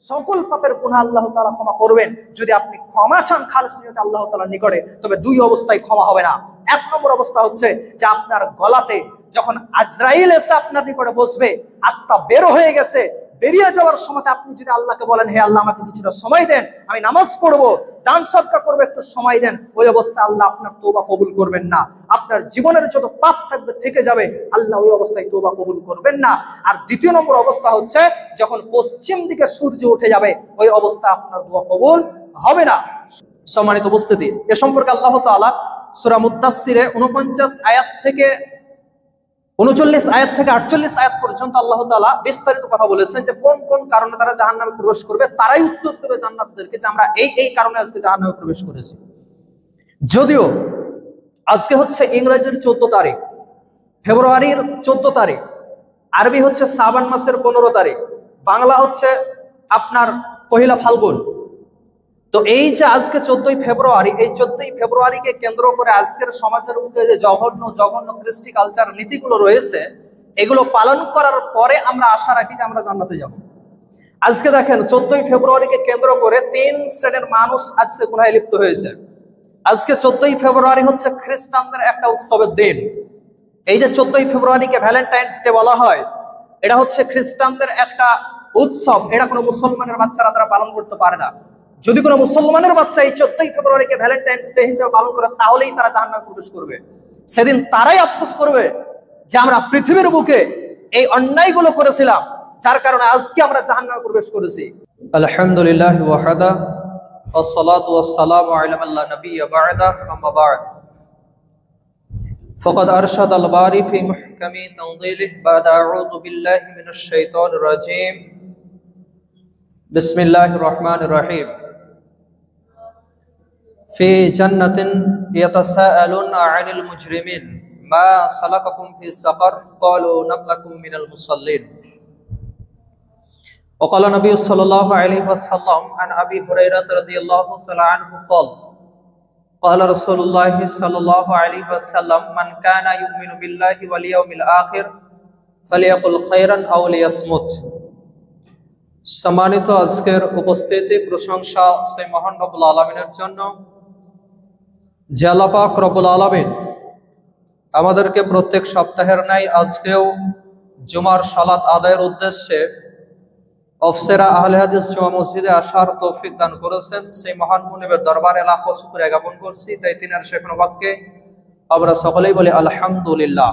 সকল পাপের গুনাহ আল্লাহ তাআলা ক্ষমা করবেন যদি আপনি ক্ষমা চান খালেস নিয়তে আল্লাহ তাআলার নিকটে। তবে দুই অবস্থায় ক্ষমা হবে না। এক নম্বর অবস্থা হচ্ছে যে আপনার গলাতে যখন আজরাইল এসে আপনার নিকটে বসবে, আত্মা বের হয়ে গেছে, বেরিয়ে যাওয়ার সময় আপনি যদি আল্লাহকে বলেন, হে আল্লাহ আমাকে কিছুটা সময় দেন, আমি নামাজ পড়বো, দান সদকা করবো, একটু সময় দেন, ওই অবস্থায় আল্লাহ আপনার তওবা কবুল করবেন না। আপনার জীবনের যত পাপ থাকবে থেকে যাবে, আল্লাহ ওই অবস্থায় তওবা কবুল করবেন না। আর দ্বিতীয় নম্বর অবস্থা হচ্ছে যখন পশ্চিম দিকে সূর্য উঠে যাবে, ওই অবস্থা আপনার দোয়া কবুল হবে না। সম্মানিত উপস্থিতি, এ সম্পর্কে আল্লাহ তাআলা সূরা মুদ্দাসসিরে 49 আয়াত থেকে 39 আয়াত থেকে 48 আয়াত পর্যন্ত আল্লাহ তাআলা বিস্তারিত কথা বলেছেন যে কোন কোন কারণে তারা জাহান্নামে প্রবেশ করবে, তারাই উত্তর দেবে জান্নাতীদেরকে যে আমরা এই কারণে আজকে জাহান্নামে প্রবেশ করেছি। যদিও আজকে হচ্ছে ইংরেজির 14 তারিখ, ফেব্রুয়ারির 14 তারিখ, আরবি হচ্ছে শাবান মাসের 15 তারিখ, বাংলা হচ্ছে আপনার পহিলা ফাল্গুন। তো এই যে আজকে 14ই ফেব্রুয়ারি, এই 14ই ফেব্রুয়ারিকে কেন্দ্র করে আজকের সমাজের মধ্যে যে জঘন্য কৃষ্টি কালচার নীতিগুলো রয়েছে, এগুলো পালন করার পরে আমরা আশা রাখি যে আমরা জান্নাতে যাব। আজকে দেখেন 14ই ফেব্রুয়ারিকে কেন্দ্র করে 3 শ্রেণীর মানুষ আজকে গুনাহে লিপ্ত হয়েছে। আজকে 14ই ফেব্রুয়ারি হচ্ছে খ্রিস্টানদের একটা উৎসবের দিন। এই যে 14ই ফেব্রুয়ারিকে ভ্যালেন্টাইন্স ডে বলা হয়, এটা হচ্ছে খ্রিস্টানদের একটা উৎসব। এটা কোনো মুসলমানের বাচ্চারা তারা পালন করতে পারে না। যদি কোনো মুসলমানের বাচ্চা এই 14ই ফেব্রুয়ারিকে ভ্যালেন্টাইন্স ডে হিসেবে পালন করে, তাহলেই তারা জাহান্নামে প্রবেশ করবে। সেদিন তারাই আফসোস করবে যে আমরা পৃথিবীর বুকে এই অন্যায়গুলো করেছিলাম, যার কারণে আজকে আমরা জাহান্নামে প্রবেশ করেছি। আলহামদুলিল্লাহ ওয়াহদা ওয়াসসালাতু ওয়াসসালামু আলা মান লা নাবিয়্যা বা'দা, আম্মা বা'দ। ফাকাদ আরশাদাল বারি ফি মুহকামি তানযীলিহি বা'দা আউযু বিল্লাহি মিনাশ শাইতানির রাজীম। বিসমিল্লাহির রহমানির রহিম। ফি জান্নাতিন ইয়াতাসাআলুনা আনিল মুজরিমিন মা সালাকাকুম ফিস সাকার ক্বালু লাম নাকুম মিনাল মুসাল্লিন। وقال النبي صلى الله عليه وسلم عن أبي هريرة رضي الله تعالى عنه قال قال رسول الله صلى الله عليه وسلم من كان يؤمن بالله واليوم الآخر فليقل خيرا أو ليصمت। সম্মানিত আজকের উপস্থিতি, প্রশংসা সেই মহান রব্বুল আলামিনের জন্য যে আল্লাহ পাক রব্বুল আলামিন আমাদেরকে প্রত্যেক সপ্তাহের ন্যায় আজকেও জুমার সালাত আদায়ের উদ্দেশ্যে অফসেরা আহলে হাদিস জুমা মসজিদে আসার তৌফিক দান করেছেন। সেই মহান মুনিবের দরবারে লাখো শুকরিয়া জ্ঞাপন করছি। তাই তিনার শেখানো বাক্যে আমরা সকলেই বলি আলহামদুলিল্লাহ।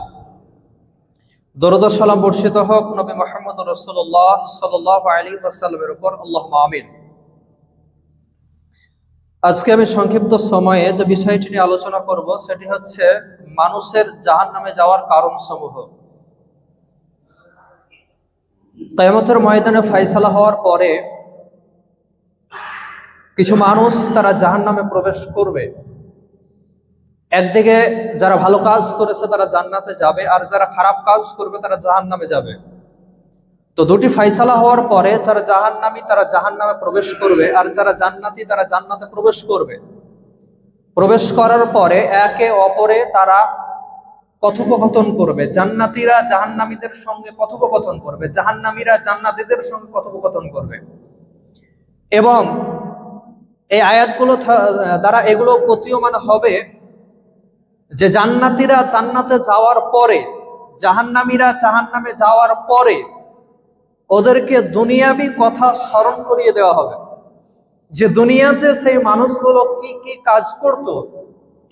দরুদ ও সালাম বর্ষিত হোক নবী মুহাম্মদ রাসূলুল্লাহ সাল্লাল্লাহু আলাইহি ওয়াসাল্লামের উপর, আল্লাহুম্মা আমিন। আজকে আমি সংক্ষিপ্ত সময়ে যে বিষয়টি নিয়ে আলোচনা করব সেটি হচ্ছে মানুষের জাহান্নামে যাওয়ার কারণসমূহ। কিয়ামতের ময়দানে ফয়সালা হওয়ার পরে কিছু মানুষ তারা জাহান্নামে প্রবেশ করবে। একদিকে যারা ভালো কাজ করেছে তারা জান্নাতে যাবে, আর যারা খারাপ কাজ করবে তারা জাহান্নামে যাবে। তো দুটি ফয়সালা হওয়ার পরে যারা জাহান্নামী তারা জাহান্নামে প্রবেশ করবে, আর যারা জান্নাতি তারা জান্নাতে প্রবেশ করবে। প্রবেশ করার পরে একে অপরে তারা কথোপকথন করবে। জান্নাতীরা জাহান্নামীদের সঙ্গে কথোপকথন করবে, জাহান্নামীরা জান্নাতীদের সঙ্গে কথোপকথন করবে। এবং এই আয়াতগুলো দ্বারা এগুলো প্রতীয়মান হবে যে জান্নাতীরা জান্নাতে যাওয়ার পরে, জাহান্নামীরা জাহান্নামে যাওয়ার পরে ওদেরকে দুনিয়াবি কথা স্মরণ করিয়ে দেওয়া হবে যে দুনিয়াতে সেই মানুষগুলো কি কি কাজ করত,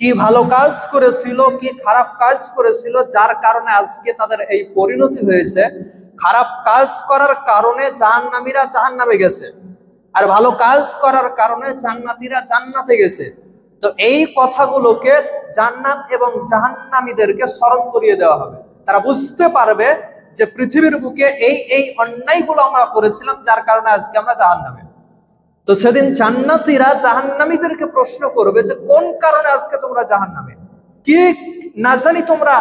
কি ভালো কাজ করেছিল, কি খারাপ কাজ করেছিল, যার কারণে আজকে তাদের এই পরিণতি হয়েছে। খারাপ কাজ করার কারণে জাহান্নামীরা জাহান্নামে গেছে, আর ভালো কাজ করার কারণে জান্নাতীরা জান্নাতে গেছে। তো এই কথাগুলোকে জান্নাত এবং জাহান্নামীদেরকে স্মরণ করিয়ে দেওয়া হবে। তারা বুঝতে পারবে যে পৃথিবীর বুকে এই অন্যায়গুলো আমরা করেছিলাম, যার কারণে আজকে আমরা জাহান্নামে। তো সেদিন জান্নাতীরা জাহান্নামীদেরকে প্রশ্ন করবে যে কোন কারণে আজকে তোমরা জাহান্নামে, কি না জানি তোমরা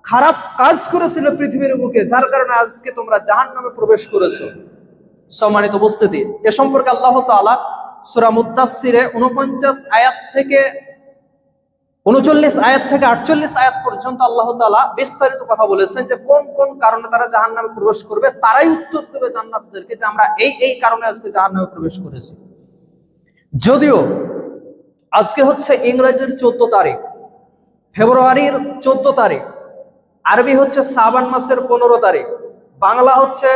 খারাপ কাজ করেছিল পৃথিবীর বুকে, যার কারণে আজকে তোমরা জাহান্নামে প্রবেশ করেছো। সম্মানিত উপস্থিতি, এ সম্পর্কে আল্লাহ তাআলা সূরা মুদ্দাসসিরে 49 আয়াত থেকে 39 আয়াত থেকে 48 আয়াত পর্যন্ত আল্লাহ তাআলা বিস্তারিত কথা বলেছেন যে কোন কোন কারণে তারা জাহান্নামে প্রবেশ করবে, তারাই উত্তর দেবে জান্নাতীদেরকে যে আমরা এই কারণে আজকে জাহান্নামে প্রবেশ করেছি। যদিও আজকে হচ্ছে ইংরেজির 14 তারিখ, ফেব্রুয়ারির 14 তারিখ, আরবি হচ্ছে শাবান মাসের 15 তারিখ, বাংলা হচ্ছে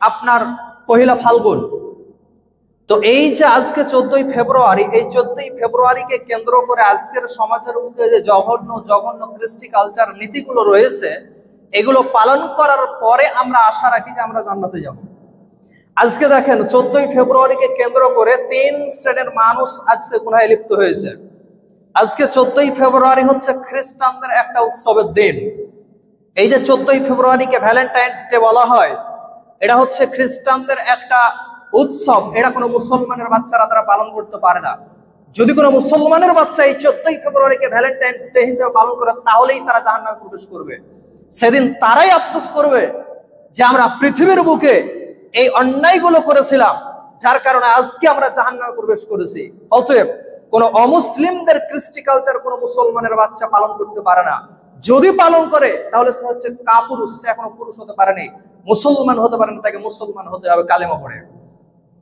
আপনার পহিলা ফাল্গুন। তো এই যে আজকে 14ই ফেব্রুয়ারি, এই 14ই ফেব্রুয়ারিকে কেন্দ্র করে আজকের সমাজের মধ্যে যে জঘন্য কৃষ্টি কালচার নীতিগুলো রয়েছে, এগুলো পালন করার পরে আমরা আশা রাখি যে আমরা জান্নাতে যাব। আজকে দেখেন 14ই ফেব্রুয়ারিকে কেন্দ্র করে 3 শ্রেণীর মানুষ আজকে গুনাহে লিপ্ত হয়েছে। আজকে 14ই ফেব্রুয়ারি হচ্ছে খ্রিস্টানদের একটা উৎসবের দিন। এই যে 14ই ফেব্রুয়ারিকে ভ্যালেন্টাইন্স ডে বলা হয়, এটা হচ্ছে খ্রিস্টানদের একটা উৎসব। এটা কোনো মুসলমানের বাচ্চারা তারা পালন করতে পারে না। যদি কোনো মুসলমানের বাচ্চা এই 14ই ফেব্রুয়ারিকে ভ্যালেন্টাইন্স ডে হিসেবে পালন করে, তাহলেই তারা জাহান্নামে প্রবেশ করবে। সেদিন তারাই আফসোস করবে যে আমরা পৃথিবীর বুকে এই অন্যায়গুলো করেছিলাম, যার কারণে আজকে আমরা জাহান্নামে প্রবেশ করেছি। অতএব কোনো অমুসলিমদের কৃষ্টি কালচার কোনো মুসলমানের বাচ্চা পালন করতে পারে না। যদি পালন করে তাহলে সে হচ্ছে কাপুরুষ, সে এখনো পুরুষ হতে পারেনি, মুসলমান হতে পারে না, তাকে মুসলমান হতে হবে কালেমা পড়ে।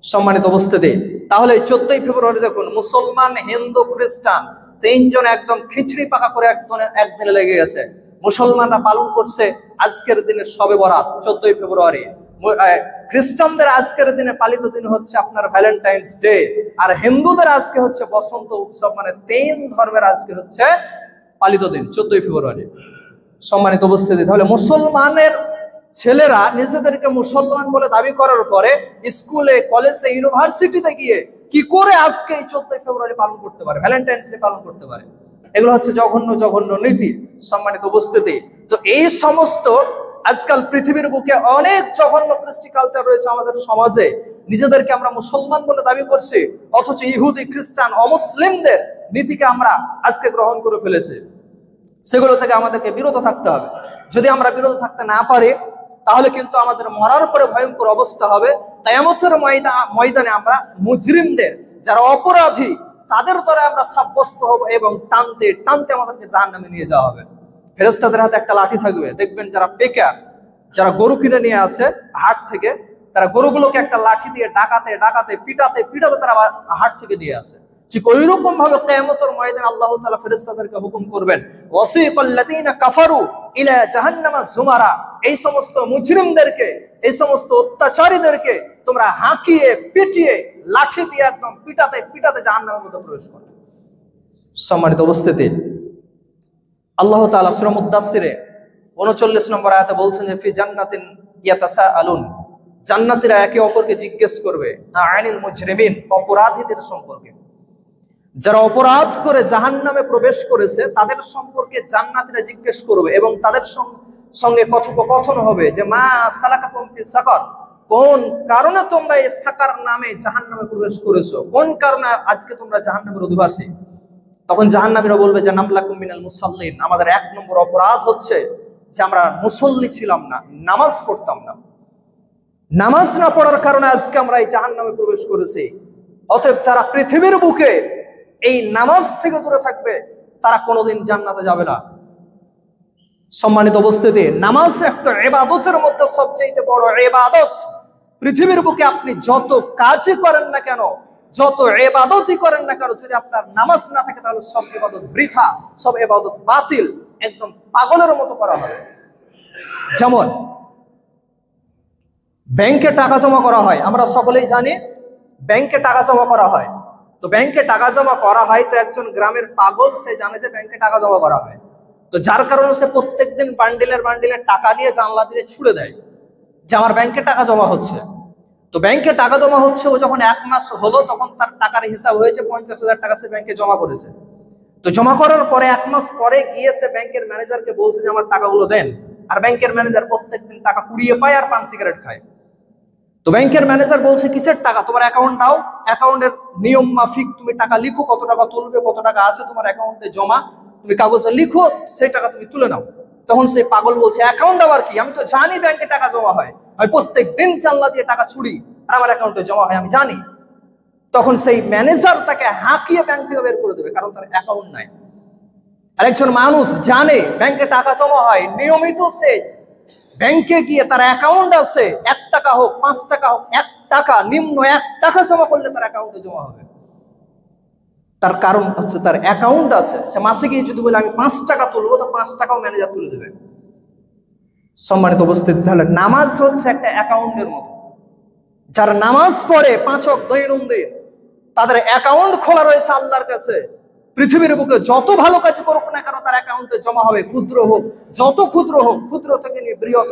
সম্মানিত উপস্থিতি, তাহলে 14ই ফেব্রুয়ারি দেখুন মুসলমান, হিন্দু, খ্রিস্টান 3 জন একদম খিচড়ি পাকা করে একদিনে লেগে গেছে। মুসলমানরা পালন করছে আজকের দিনে শবে বরাত 14ই ফেব্রুয়ারি, খ্রিস্টানদের আজকের দিনে পালিত দিন হচ্ছে আপনার ভ্যালেন্টাইন্স ডে, আর হিন্দুদের আজকে হচ্ছে বসন্ত উৎসব। মানে 3 ধর্মের আজকে হচ্ছে পালিত দিন 14ই ফেব্রুয়ারি। সম্মানিত উপস্থিতি, তাহলে মুসলমানের ছেলেরা নিজেদেরকে মুসলমান বলে দাবি করার পরে স্কুলে, কলেজে, ইউনিভার্সিটিতে গিয়ে কি করে আজকে এই 14ই ফেব্রুয়ারি পালন করতে পারে, ভ্যালেন্টাইন্স ডে পালন করতে পারে? এগুলো হচ্ছে জঘন্য নীতি। সম্মানিত উপস্থিতি, তো এই সমস্ত আজকাল পৃথিবীর বুকে অনেক জঘন্য কৃষ্টি কালচার রয়েছে আমাদের সমাজে। নিজেদেরকে আমরা মুসলমান বলে দাবি করছি, অথচ ইহুদি, খ্রিস্টান, অমুসলিমদের নীতিকে আমরা আজকে গ্রহণ করে ফেলেছি। সেগুলো থেকে আমাদেরকে বিরত থাকতে হবে। যদি আমরা বিরত থাকতে না পারি, তাহলে কিন্তু আমাদের মরার পরে ভয়ঙ্কর অবস্থা হবে। কিয়ামতের ময়দানে আমরা মুজরিমদের, যারা অপরাধী, তাদের দ্বারা আমরা সাব্যস্ত হব এবং টানতে টানতে আমাদেরকে জাহান্নামে নিয়ে যাওয়া হবে। ফেরেশতাদের হাতে একটা লাঠি থাকবে। দেখবেন যারা পেকার, যারা গরু কিনে নিয়ে আসে হাট থেকে, তারা গরুগুলোকে একটা লাঠি দিয়ে ডাকাতে পিটাতে তারা হাট থেকে নিয়ে আসে। ঠিক ওইরকম ভাবে কিয়ামতের ময়দানে আল্লাহ তাআলা ফেরেশতাদেরকে হুকুম করবেন, ওয়াসিকাল্লাযীনা কাফারু ইলা জাহান্নামা যুমারা, এই সমস্ত মুজরিমদেরকে, এই সমস্ত অত্যাচারীদেরকে তোমরা হাঁকিয়ে পিটিয়ে লাঠি দিয়ে একদম পিটাতে জাহান্নামের মধ্যে প্রবেশ করবে। সম্মানিত উপস্থিতি, আল্লাহ তাআলা সূরা মুদ্দাসসিরে 39 নম্বর আয়াতে বলছেন যে ফি জান্নাতিন ইয়াতাসাআলুন, জান্নাতীরা একে অপরকে জিজ্ঞেস করবে আনিল মুজরিমিন, অপরাধীদের সম্পর্কে। যারা অপরাধ করে জাহান্নামে প্রবেশ করেছে তাদের সম্পর্কে জান্নাতীরা জিজ্ঞেস করবে এবং তাদের সঙ্গে কথোপকথন হবে যে মা সালাকাকুম ফি সাকার, কোন কারণে তোমরা এই সাকার নামে জাহান্নামে প্রবেশ করেছো, কোন কারণে আজকে তোমরা জাহান্নামের অধিবাসী? তখন জাহান্নামীরা বলবে যে নামলাকুম মিনাল মুসাল্লিন, আমাদের 1 নম্বর অপরাধ হচ্ছে যে আমরা মুসল্লি ছিলাম না, নামাজ পড়তাম না। নামাজ না পড়ার কারণে আজকে আমরা এই জাহান্নামে প্রবেশ করেছি। অতএব যারা পৃথিবীর বুকে এই নামাজ থেকে দূরে থাকবে, তারা কোনোদিন জান্নাতে যাবে না। সম্মানিত উপস্থিতি, নামাজ একটা ইবাদতের মধ্যে সবচেয়ে বড় ইবাদত। পৃথিবীর বুকে আপনি যত কাজই করেন না কেন, যত ইবাদতই করেন না কেন, যদি আপনার নামাজ না থাকে তাহলে সব ইবাদত বৃথা, সব ইবাদত বাতিল, একদম পাগলের মতো করা হবে। যেমন ব্যাংকে টাকা জমা করা হয়, আমরা সকলেই জানি ব্যাংকে টাকা জমা করা হয়। তো ব্যাংকে টাকা জমা করা হয়, তো একজন গ্রামের পাগল সে জানে যে ব্যাংকে টাকা জমা করা হয়। তো যার কারণে সে প্রত্যেকদিন বান্ডিলের টাকা নিয়ে জানলা দিয়ে ছুড়ে দেয় যে আমার ব্যাংকে টাকা জমা হচ্ছে। তো ব্যাংকে টাকা জমা হচ্ছে, ও যখন 1 মাস হলো তখন তার টাকার হিসাব হয়েছে 50,000 টাকা সে ব্যাংকে জমা করেছে। তো জমা করার পরে 1 মাস পরে গিয়ে সে ব্যাংকের ম্যানেজারকে বলছে যে আমার টাকাগুলো দেন। আর ব্যাংকের ম্যানেজার প্রত্যেকদিন টাকা কুড়িয়ে পায় আর পান সিগারেট খায়। তো ব্যাংকের ম্যানেজার বলছে কিসের টাকা, তোমার অ্যাকাউন্ট দাও, অ্যাকাউন্টের নিয়ম মাফিক তুমি টাকা লিখো, কত টাকা তুলবে, কত টাকা আছে তোমার অ্যাকাউন্টে জমা, তুমি কাগজে লিখো, সেই টাকা তুমি তুলে নাও। তখন সেই পাগল বলছে অ্যাকাউন্ট আবার কি, আমি তো জানি ব্যাংকে টাকা জমা হয়, আমি প্রত্যেক দিন জানলা দিয়ে টাকা ছুড়ি আর আমার অ্যাকাউন্টে জমা হয়, আমি জানি। তখন সেই ম্যানেজার তাকে হাঁকিয়ে ব্যাংক থেকে বের করে দেবে, কারণ তার অ্যাকাউন্ট নাই। আর একজন মানুষ জানে ব্যাংকে টাকা জমা হয়, নিয়মিত সে ব্যাংকে গিয়ে তার অ্যাকাউন্ট আছে, 1 টাকা হোক 5 টাকা হোক, 1 টাকা নিম্ন 1 টাকা জমা করলে তার অ্যাকাউন্টে জমা হবে। তার কারণ হচ্ছে তার অ্যাকাউন্ট আছে। সে মাসে গিয়ে যদি বলে আমি 5 টাকা তুলবো, তো 5 টাকাও ম্যানেজার তুলে দেবে। সম্মানিত উপস্থিতি, তাহলে নামাজ হচ্ছে একটা অ্যাকাউন্টের মতো। যারা নামাজ পড়ে 5 ওয়াক্ত দৈনন্দিন, তাদের অ্যাকাউন্ট খোলা রয়েছে আল্লাহর কাছে। পৃথিবীর বুকে যত ভালো কাজ করুক না কেন তার অ্যাকাউন্টে জমা হবে, ক্ষুদ্র হোক, যত ক্ষুদ্র হোক, ক্ষুদ্র থেকে নিয়ে বৃহৎ,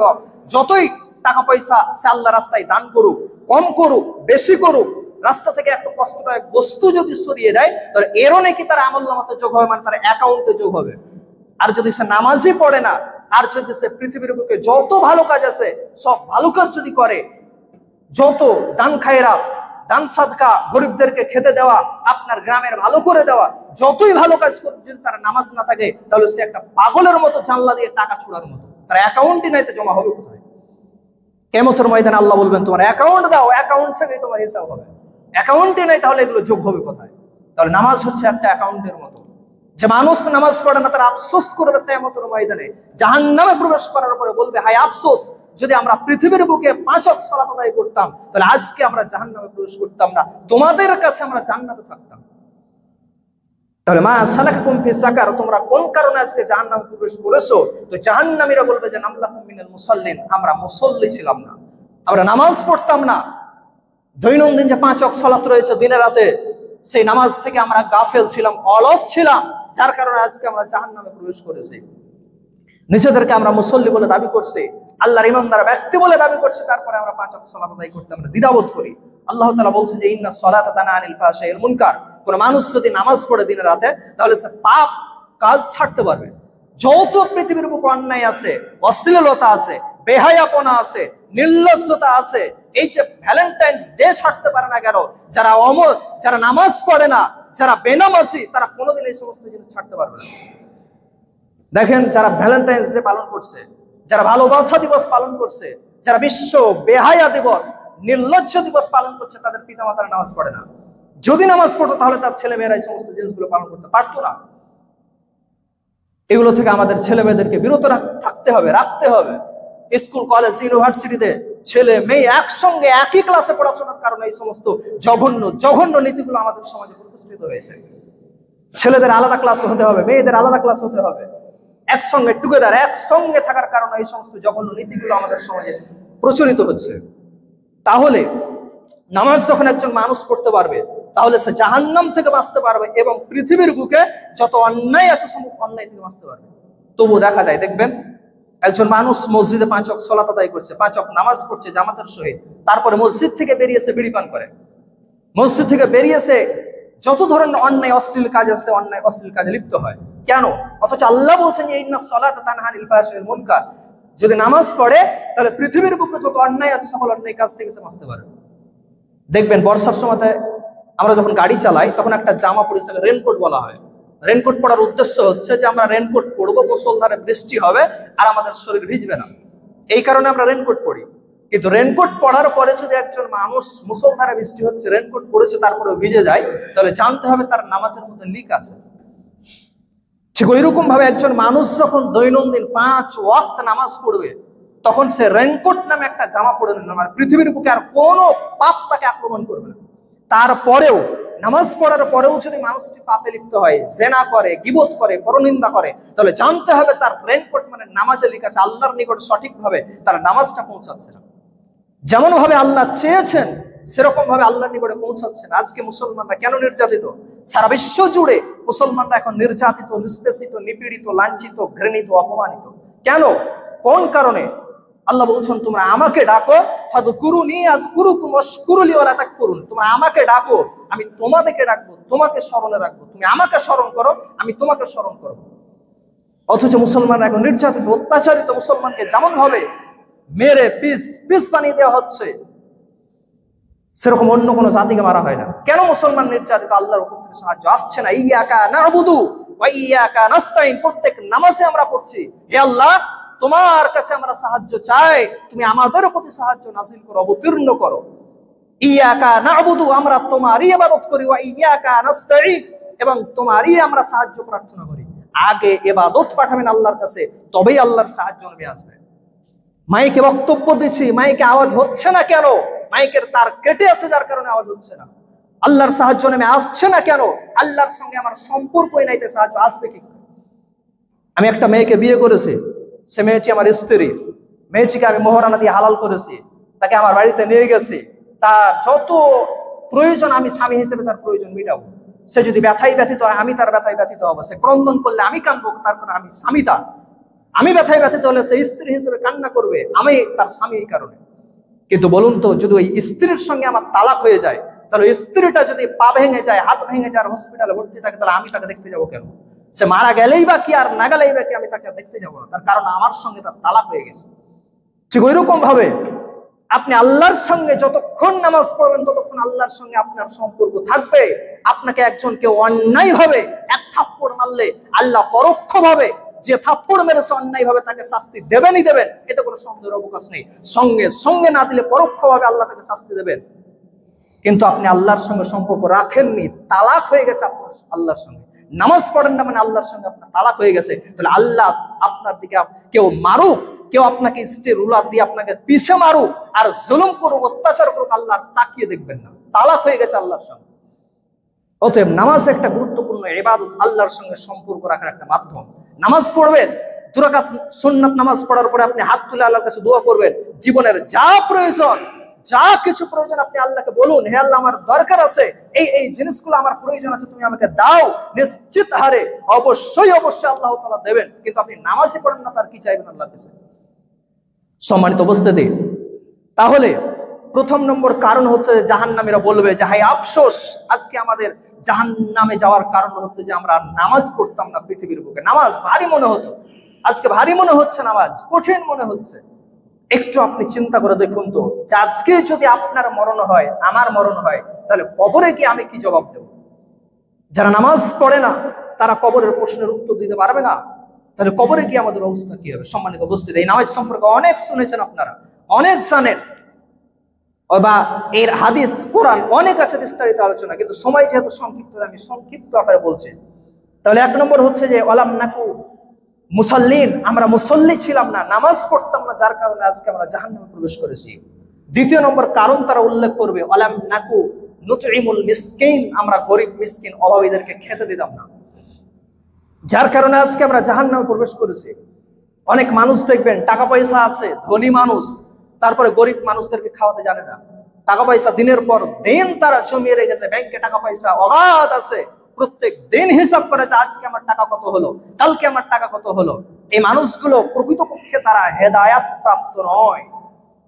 যতই টাকা পয়সা সে আল্লাহ রাস্তায় দান করুক, কম করুক বেশি করুক, রাস্তা থেকে একটা কষ্টদায়ক বস্তু যদি সরিয়ে দেয়, তাহলে এরও নাকি তার আমলনামাতে যোগ হবে, মানে তার অ্যাকাউন্টে যোগ হবে। আর যদি সে নামাজই পড়ে না, আর যদি সে পৃথিবীর বুকে যত ভালো কাজ আছে সব ভালো কাজ যদি করে, যত দান খায়রাত, দান সাদকা, গরিবদেরকে খেতে দেওয়া, আপনার গ্রামের ভালো করে দেওয়া, যতই ভালো কাজ করুক, যদি তার নামাজ না থাকে, তাহলে সে একটা পাগলের মতো জানলা দিয়ে টাকা ছোড়ার মতো, তার অ্যাকাউন্টই নাইতে জমা হবে কোথায়? কিয়ামতের ময়দানে আল্লাহ বলবেন তোমার অ্যাকাউন্ট দাও, অ্যাকাউন্ট থেকেই তোমার হিসাব হবে। অ্যাকাউন্টই নাই, তাহলে এগুলো যোগ হবে কোথায়? তাহলে নামাজ হচ্ছে একটা অ্যাকাউন্টের মতো। যে মানুষ নামাজ পড়ে না, তারা আফসোস করবে কিয়ামতের ময়দানে, জাহান্নামে প্রবেশ করার পরে বলবে হায় আফসোস, যদি আমরা পৃথিবীর বুকে 5 ওয়াক্ত সালাত আদায় করতাম, তাহলে আজকে আমরা জাহান্নামে প্রবেশ করতাম না, তোমাদের কাছে আমরা জান্নাতে থাকতাম। তাহলে মা সালাকাকুম ফি সাকার, তোমরা কোন কারণে আজকে জাহান্নামে প্রবেশ করেছো? তো জাহান্নামীরা বলবে যে নামলাকুম মিনাল মুসাল্লিন, আমরা মুসল্লি ছিলাম না, আমরা নামাজ পড়তাম না। দৈনন্দিন যে 5 ওয়াক্ত সালাত রয়েছে দিনে রাতে, সেই নামাজ থেকে আমরা গাফেল ছিলাম, অলস ছিলাম, যার কারণে আজকে আমরা জাহান্নামে প্রবেশ করেছি। নিজেদেরকে আমরা মুসল্লি বলে দাবি করছি, আল্লাহর ইমানদার ব্যক্তি বলে দাবি করছি, তারপরে আমরা 5 ওয়াক্ত সালাত আদায় করতে আমরা দ্বিধাবোধ করি। আল্লাহ তাআলা বলছেন যে ইন্নাস সালাতা তানহা আনিল ফাহশাই ওয়াল মুনকার, কোন মানুষ যদি নামাজ পড়ে দিনে রাতে, তাহলে সে পাপ কাজ ছাড়তে পারবে। যত পৃথিবীর বুকে অন্যায় আছে, অশ্লীলতা আছে, বেহায়াপনা আছে, নির্লজ্জতা আছে, এই যে ভ্যালেন্টাইন্স ডে ছাড়তে পারে না কেন, যারা নামাজ পড়ে না, যারা বেনামাজি, তারা কোনোদিন এই সমস্ত জিনিস ছাড়তে পারবে না। দেখেন, যারা ভ্যালেন্টাইন্স ডে পালন করছে, যারা ভালোবাসা দিবস পালন করছে, যারা বিশ্ব বেহায়া দিবস, নির্লজ্জ দিবস পালন করছে, তাদের পিতামাতারা নামাজ পড়ে না। যদি নামাজ পড়তো তাহলে তার ছেলে মেয়েরা এই সমস্ত জিনিসগুলো পালন করতে পারতো না। এগুলো থেকে আমাদের ছেলে মেয়েদেরকে বিরত থাকতে হবে, রাখতে হবে। স্কুল কলেজ ইউনিভার্সিটিতে ছেলে মেয়ে একসঙ্গে একই ক্লাসে পড়াশোনার কারণে এই সমস্ত জঘন্য জঘন্য নীতিগুলো আমাদের সমাজে প্রতিষ্ঠিত হয়েছে। ছেলেদের আলাদা ক্লাস হতে হবে, মেয়েদের আলাদা ক্লাস হতে হবে, একসঙ্গে টুগেদার, একসঙ্গে থাকার কারণে এই সমস্ত জঘন্য নীতিগুলো আমাদের সমাজে প্রচলিত হচ্ছে। তাহলে নামাজ যখন একজন মানুষ পড়তে পারবে, তাহলে সে জাহান্নাম থেকে বাঁচতে পারবে এবং পৃথিবীর বুকে যত অন্যায় আছে সব অন্যায় থেকে বাঁচতে পারবে। তবুও দেখা যায়, দেখবেন একজন মানুষ মসজিদে 5 ওয়াক্ত সালাত আদায় করছে, 5 ওয়াক্ত নামাজ পড়ছে জামাতের সহিত, তারপরে মসজিদ থেকে বেরিয়েছে বিড়ি পান করে, মসজিদ থেকে বেরিয়েছে যত ধরনের অন্যায় অশ্লীল কাজ আছে, অন্যায় অশ্লীল কাজে লিপ্ত হয়। কেন? অথচ আল্লাহ বলছেন যে ইন্নাস সালাতা তানহা আনিল ফাহশাই ওয়াল মুনকার, যদি নামাজ পড়ে তাহলে পৃথিবীর বুকে যত অন্যায় আছে সকল অন্যায় কাজ থেকে সে বাঁচতে পারে। দেখবেন বর্ষার সময়তে আমরা যখন গাড়ি চালাই, তখন একটা জামা পরি, সেটাকে রেনকোট বলা হয়। রেনকোট পরার উদ্দেশ্য হচ্ছে যে আমরা রেনকোট পরবো, মুষলধারে বৃষ্টি হবে আর আমাদের শরীর ভিজবে না, এই কারণে আমরা রেনকোট পরি। কিন্তু রেনকোট পরার পরে যদি একজন মানুষ মুষলধারে বৃষ্টি হচ্ছে, রেনকোট পরেছে, তারপরে ভিজে যায়, তাহলে জানতে হবে তার নামাজের মধ্যে লিক আছে। ঠিক ওইরকম ভাবে একজন মানুষ যখন দৈনন্দিন 5 ওয়াক্ত নামাজ পড়বে, তখন সে রেনকোট নামে একটা জামা পরে নিল, মানে পৃথিবীর বুকে আর কোনো পাপ তাকে আক্রমণ করবে না। তারপরেও নামাজ পড়ার পরেও যদি মানুষটি পাপে লিপ্ত হয়, জেনা করে, গীবত করে, পরনিন্দা করে, তাহলে জানতে হবে তার রেনকোট মানে নামাজে লিখা আছে, আল্লাহর নিকট সঠিকভাবে তার নামাজটা পৌঁছাচ্ছে না। যেমন ভাবে আল্লাহ চেয়েছেন সেরকম ভাবে আল্লাহর নিকটে পৌঁছাচ্ছে না। আজকে মুসলমানরা কেন নির্যাতিত? সারা বিশ্ব জুড়ে মুসলমানরা এখন নির্যাতিত, নিষ্পেষিত, নিপীড়িত, লাঞ্ছিত, ঘৃণিত, অপমানিত। কেন? কোন কারণে? আল্লাহ বলছেন তোমরা আমাকে ডাকো, ফাযকুরুনি আযকুরুকুম ওয়াশকুরুলি ওয়ালা তাকফুরুন, তোমরা আমাকে ডাকো, আমি তোমাদেরকে ডাকবো, তোমাকে স্মরণে রাখবো, তুমি আমাকে স্মরণ করো, আমি তোমাকে স্মরণ করবো। অথচ মুসলমানরা এখন নির্যাতিত, অত্যাচারিত। মুসলমানকে যেমন ভাবে মেরে পিস পিস বানিয়ে দেওয়া হচ্ছে, সেরকম অন্য কোনো জাতিকে মারা হয় না। কেন মুসলমান নির্যাতিত? আল্লাহর উপর থেকে সাহায্য আসছে না। ইয়াকা না'বুদু ওয়া ইয়াকা নাস্তাইন, প্রত্যেক নামাজে আমরা পড়ছি, হে আল্লাহ তোমার কাছে আমরা সাহায্য চাই, তুমি আমাদের প্রতি সাহায্য নাযিল করো, অবতীর্ণ করো। ইয়াকা না'বুদু, আমরা তোমারই ইবাদত করি, ওয়া ইয়াকা নাস্তাইন, এবং তোমারই আমরা সাহায্য প্রার্থনা করি। আগে ইবাদত পাঠাবেন আল্লাহর কাছে, তবেই আল্লাহর সাহায্য নেমে আসবে। মাইকে বক্তব্য দিচ্ছি, মাইকে আওয়াজ হচ্ছে না কেন? মাইকের তার কেটে আছে, যার কারণে আওয়াজ হচ্ছে না। আল্লাহর সাহায্য নেমে আসছে না কেন? আল্লাহর সঙ্গে আমার সম্পর্কই নাই, তো সাহায্য আসবে কি করে? আমি একটা মেয়েকে বিয়ে করেছি, সে মেয়েটি আমার স্ত্রী। মেয়েটিকে আমি মোহরানা দিয়ে হালাল করেছি, তাকে আমার বাড়িতে নিয়ে গেছি। তার যত প্রয়োজন আমি স্বামী হিসেবে তার প্রয়োজন মিটাবো। সে যদি ব্যথায় ব্যথিত হয়, আমি তার ব্যথায় ব্যথিত হবো। সে ক্রন্দন করলে আমি কাঁদবো, তারপরে আমি স্বামী তার। আমি ব্যথায় ব্যথিত হলে সে স্ত্রী হিসেবে কান্না করবে, আমি তার স্বামী এই কারণে। কিন্তু বলুন তো, যদি ওই স্ত্রীর সঙ্গে আমার তালাক হয়ে যায়, তাহলে স্ত্রীটা যদি পা ভেঙে যায়, হাত ভেঙে যায়, আর হসপিটালে ভর্তি থাকে, তাহলে আমি তাকে দেখতে যাবো কেন? সে মারা গেলেই বা কি, আর না গেলেই বা কি, আমি তাকে দেখতে যাবো না। তার কারণ আমার সঙ্গে তার তালাক হয়ে গেছে। ঠিক ওই রকম ভাবে আপনি আল্লাহর সঙ্গে যতক্ষণ নামাজ পড়বেন, ততক্ষণ আল্লাহর সঙ্গে আপনার সম্পর্ক থাকবে। আপনাকে একজন কেউ অন্যায় ভাবে এক থাপ্পড় মারলে, আল্লাহ পরোক্ষ ভাবে যে থাপ্পড় মেরেছে অন্যায় ভাবে তাকে শাস্তি দেবেনই দেবেন, এতে কোনো সন্দেহের অবকাশ নেই। সঙ্গে সঙ্গে না দিলে পরোক্ষ ভাবে আল্লাহ তাকে শাস্তি দেবেন। কিন্তু আপনি আল্লাহর সঙ্গে সম্পর্ক রাখেননি, তালাক হয়ে গেছে আপনার আল্লাহর সঙ্গে। নামাজ পড়েন না মানে আল্লাহর সঙ্গে আপনার তালাক হয়ে গেছে। তাহলে আল্লাহ আপনার দিকে কেউ মারুক, কেউ আপনাকে স্টে রুলার দিয়ে আপনাকে পিছে মারুক, আর জুলুম করুক, অত্যাচার করুক, আল্লাহ তাকিয়ে দেখবেন না। তালাক হয়ে গেছে আল্লাহর সঙ্গে। অতএব নামাজ একটা গুরুত্বপূর্ণ ইবাদত, আল্লাহর সঙ্গে সম্পর্ক রাখার একটা মাধ্যম। নামাজ পড়বেন, 2 রাকাত সুন্নাত নামাজ পড়ার পরে আপনি হাত তুলে আল্লাহর কাছে দোয়া করবেন। জীবনের যা প্রয়োজন, যা কিছু প্রয়োজন আপনি আল্লাহকে বলুন, হে আল্লাহ আমার দরকার আছে, এই জিনিসগুলো আমার প্রয়োজন আছে, তুমি আমাকে দাও। নিশ্চিত হারে অবশ্যই অবশ্যই আল্লাহ তাআলা দেবেন। কিন্তু আপনি নামাজই পড়েন না, তার কি চাইবেন আল্লাহর কাছে? সম্মানিত উপস্থিতি, তাহলে প্রথম নম্বর কারণ হচ্ছে যে জাহান্নামীরা বলবে যে হায় আফসোস, আজকে আমাদের জাহান্নামে যাওয়ার কারণ হচ্ছে যে আমরা নামাজ পড়তাম না পৃথিবীর বুকে। নামাজ ভারী মনে হতো, আজকে ভারী মনে হচ্ছে, নামাজ কঠিন মনে হচ্ছে। একটু আপনি চিন্তা করে দেখুন তো, যে আজকে যদি আপনার মরণ হয়, আমার মরণ হয়, তাহলে কবরে কি আমি কি জবাব দেব? যারা নামাজ পড়ে না তারা কবরের প্রশ্নের উত্তর দিতে পারবে না, তাহলে কবরে কি আমাদের অবস্থা কি হবে? সম্মানিত উপস্থিতি, এই নামাজ সম্পর্কে অনেক শুনেছেন আপনারা, অনেক জানেন, বা এর হাদিস কোরআন অনেক আছে বিস্তারিত আলোচনা, কিন্তু সময় যেহেতু সংক্ষিপ্ত, আমি সংক্ষিপ্ত আকারে বলছি। তাহলে 1 নম্বর হচ্ছে যে ওয়ালাম নাকু মুসাল্লিন, আমরা মুসল্লি ছিলাম না, নামাজ পড়তাম না, যার কারণে আজকে আমরা জাহান্নামে প্রবেশ করেছি। 2 নম্বর কারণ তারা উল্লেখ করবে ওয়ালাম নাকু নুতইমুল মিসকিন, আমরা গরিব মিসকিন অভাবীদেরকে খেতে দিতাম না, যার কারণে আজকে আমরা জাহান্নামে প্রবেশ করেছি। অনেক মানুষ দেখবেন টাকা পয়সা আছে, ধনী মানুষ, তারপরে গরিব মানুষদেরকে খাওয়াতে জানে না। টাকা পয়সা দিনের পর দিন তারা জমিয়ে রেখেছে, ব্যাংকে টাকা পয়সা অগাধ আছে, প্রত্যেক দিন হিসাব করে যে আজকে আমার টাকা কত হলো, কালকে আমার টাকা কত হলো। এই মানুষগুলো প্রকৃতপক্ষে তারা হেদায়াত প্রাপ্ত নয়,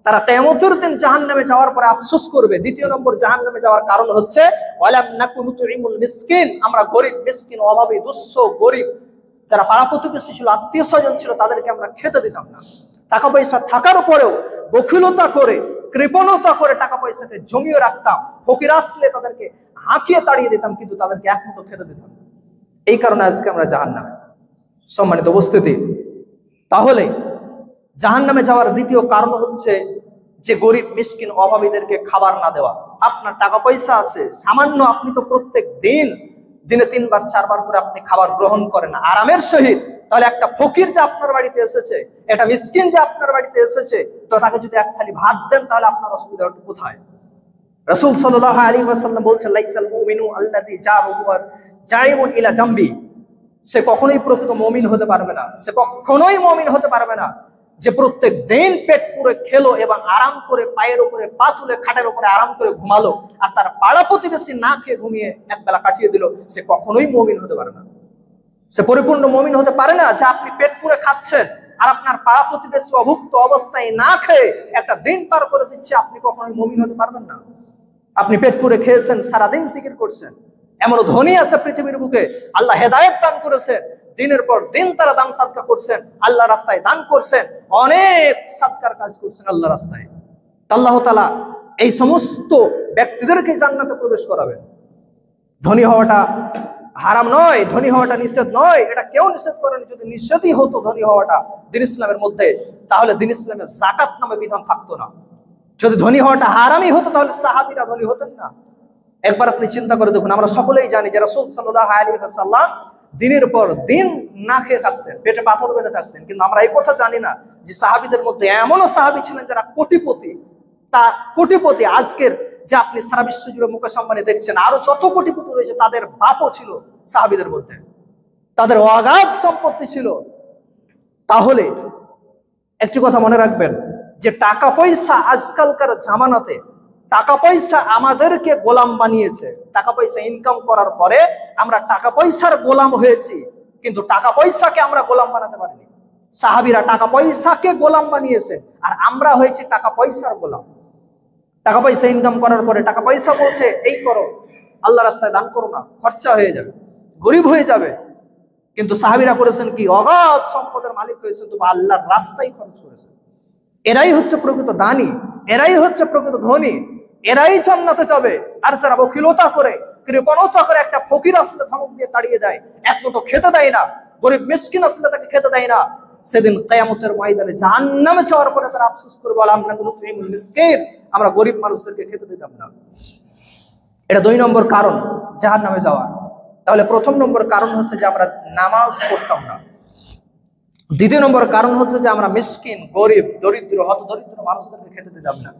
তারা কিয়ামতের দিন জাহান্নামে যাওয়ার পরে আফসোস করবে। 2 নম্বর জাহান্নামে যাওয়ার কারণ হচ্ছে ওয়ালাম নাকু নুতইমুল মিসকিন, আমরা গরিব মিসকিন অভাবী দুঃস্থ গরিব, যারা পাড়া প্রতিবেশী ছিল, আত্মীয় স্বজন ছিল, তাদেরকে আমরা খেতে দিতাম না। টাকা পয়সা থাকার পরেও বখিলতা করে, কৃপণতা করে টাকা পয়সাকে জমিয়ে রাখতাম। ফকির আসলে তাদেরকে হাঁকিয়ে তাড়িয়ে দিতাম, কিন্তু তাদেরকে এক মুঠো খেতে দিতাম না। এই কারণে আজকে আমরা জাহান্নামে। সম্মানিত উপস্থিতি, তাহলে জাহান্নামে যাওয়ার 2য় কারণ হচ্ছে যে গরিব মিসকিন অভাবীদেরকে খাবার না দেওয়া। আপনার টাকা পয়সা আছে সামান্য, আপনি তো প্রত্যেক দিনে 3 বার 4 বার করে আপনি খাবার গ্রহণ করেন আরামের সহিত, তাহলে একটা ফকির যে আপনার বাড়িতে এসেছে, একটা মিসকিন যে আপনার বাড়িতে এসেছে, তো তাকে যদি এক থালি ভাত দেন, তাহলে আপনার অসুবিধাটা কোথায়? রাসূল সাল্লাল্লাহু আলাইহি ওয়াসাল্লাম বলছেন লাইসাল মুমিনু আল্লাযী জারুহু জাইবুন ইলা জামবি, সে কখনোই প্রকৃত মুমিন হতে পারবে না, সে কখনোই মুমিন হতে পারবে না যে প্রত্যেক দিন পেট পুরে খেলো এবং আরাম করে পায়ের উপরে পা তুলে খাটের উপরে আরাম করে ঘুমালো, আর তার পাড়া প্রতিবেশী না খেয়ে ঘুমিয়ে একবেলা কাটিয়ে দিল, সে কখনোই মুমিন হতে পারে না। সে পরিপূর্ণ মুমিন হতে পারে না যে আপনি পেট পুরে খাচ্ছেন আর আপনার পাড়া প্রতিবেশী অভুক্ত অবস্থায় না খেয়ে একটা দিন পার করে দিচ্ছে, আপনি কখনোই মুমিন হতে পারবেন না। আপনি পেট পুরে খেয়েছেন, সারাদিন জিকির করছেন, এমন ধনী আছে পৃথিবীর বুকে, আল্লাহ হেদায়েত দান করেছেন, দিনের পর দিন তারা দান সাদকা করছেন, আল্লাহ রাস্তায় দান করছেন, অনেক সাদকার কাজ করছেন আল্লাহ রাস্তায়। আল্লাহ তাআলা এই সমস্ত ব্যক্তিদেরকে জান্নাতে প্রবেশ করাবেন। ধনী হওয়াটা হারাম নয়, ধনী হওয়াটা নিষেধ নয়, এটা কেউ নিষেধ করেন। যদি নিষেধই হতো ধনী হওয়াটা দ্বীন ইসলামের মধ্যে, তাহলে দ্বীন ইসলামের যাকাত নামে বিধান থাকতো না। যদি ধনী হওয়াটা হারামই হতো, তাহলে সাহাবীরা ধনী হতেন না। একবার আপনি চিন্তা করে দেখুন, আমরা সকলেই জানি যে রাসূল সাল্লাল্লাহু আলাইহি ওয়াসাল্লাম দিনের পর দিন না খেয়ে থাকতেন, পেটে পাথর বেঁধে থাকতেন। কিন্তু আমরা এই কথা জানি না যে সাহাবীদের মধ্যে এমনও সাহাবী ছিলেন যারা কোটিপতি। তা কোটিপতি আজকের যে আপনি সারা বিশ্ব জুড়ে মুকেশ আম্বানি দেখছেন, আরো যত কোটিপতি রয়েছে তাদের বাপও ছিল সাহাবীদের মধ্যে, তাদের অগাধ সম্পত্তি ছিল। তাহলে একটি কথা মনে রাখবেন যে টাকা পয়সা আজকালকার জামানাতে, টাকা পয়সা আমাদেরকে গোলাম বানিয়েছে। টাকা পয়সা ইনকাম করার পরে আমরা টাকা পয়সার গোলাম হয়েছি, কিন্তু টাকা পয়সাকে আমরা গোলাম বানাতে পারিনি। সাহাবীরা টাকা পয়সাকে গোলাম বানিয়েছে, আর আমরা হয়েছি টাকা পয়সার গোলাম। টাকা পয়সা ইনকাম করার পরে টাকা পয়সা বলছে এই করো, আল্লাহ রাস্তায় দান করো না, খরচা হয়ে যাবে, গরিব হয়ে যাবে। কিন্তু সাহাবীরা করেছেন কি? অগাধ সম্পদের মালিক হয়েছেন, তবু আল্লাহর রাস্তায় খরচ করেছেন। এরাই হচ্ছে প্রকৃত দানী, এরাই হচ্ছে প্রকৃত ধনী, এরাই জান্নাতে যাবে। আর যারা বখিলতা করে, কৃপণতা করে, একটা ফকির আসলে ধমক দিয়ে তাড়িয়ে দেয়, এক মতো খেতে দেয় না, গরিব মিসকিন আসলে তাকে খেতে দেয় না, সেদিন কিয়ামতের ময়দানে জাহান্নামে যাওয়ার পরে তারা আফসোস করে বলে আমরা কোনো মিসকিন, আমরা গরিব মানুষদেরকে খেতে দিতাম না। এটা 2 নম্বর কারণ জাহান্নামে যাওয়ার। তাহলে প্রথম নম্বর কারণ হচ্ছে যে আমরা নামাজ পড়তাম না। দ্বিতীয় নম্বর কারণ হচ্ছে যে আমরা মিসকিন, গরিব, দরিদ্র, হতদরিদ্র মানুষদেরকে খেতে দিতাম না।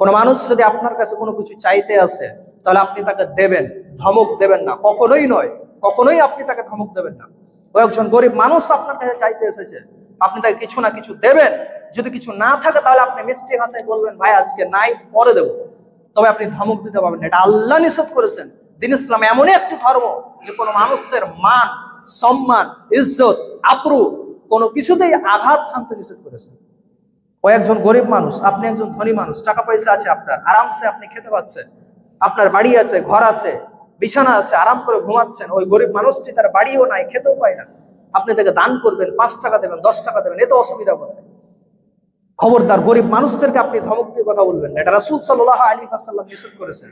কোনো মানুষ যদি আপনার কাছে কোনো কিছু চাইতে আসে, তাহলে আপনি তাকে দেবেন, ধমক দেবেন না, কখনোই নয়, কখনোই আপনি তাকে ধমক দেবেন না। ও একজন গরিব মানুষ আপনার কাছে চাইতে এসেছে, আপনি তাকে কিছু না কিছু দেবেন। যদি কিছু না থাকে তাহলে আপনি মিষ্টি ভাষায় বলবেন ভাই আজকে নাই, পরে দেবো, তবে আপনি ধমক দিতে পারবেন না। এটা আল্লাহ নিষেধ করেছেন। দিন ইসলাম এমনই একটি ধর্ম যে কোনো মানুষের মান, সম্মান, ইজ্জত, আবরু কোনো কিছুতেই আঘাত হানতে নিষেধ করেছেন। ও একজন গরিব মানুষ, আপনি একজন ধনী মানুষ, টাকা পয়সা আছে আপনার, আরামসে আপনি খেতে পাচ্ছেন, আপনার বাড়ি আছে, ঘর আছে, বিছানা আছে, আরাম করে ঘুমাচ্ছেন। ওই গরিব মানুষটি তার বাড়িও নাই, খেতেও পায় না, আপনি তাকে দান করবেন, 5 টাকা দেবেন, 10 টাকা দেবেন, এতে অসুবিধা কোথায়? খবরদার গরিব মানুষদেরকে আপনি ধমক দিয়ে কথা বলবেন না, এটা রাসূল সাল্লাল্লাহু আলাইহি ওয়াসাল্লাম নিষেধ করেছেন।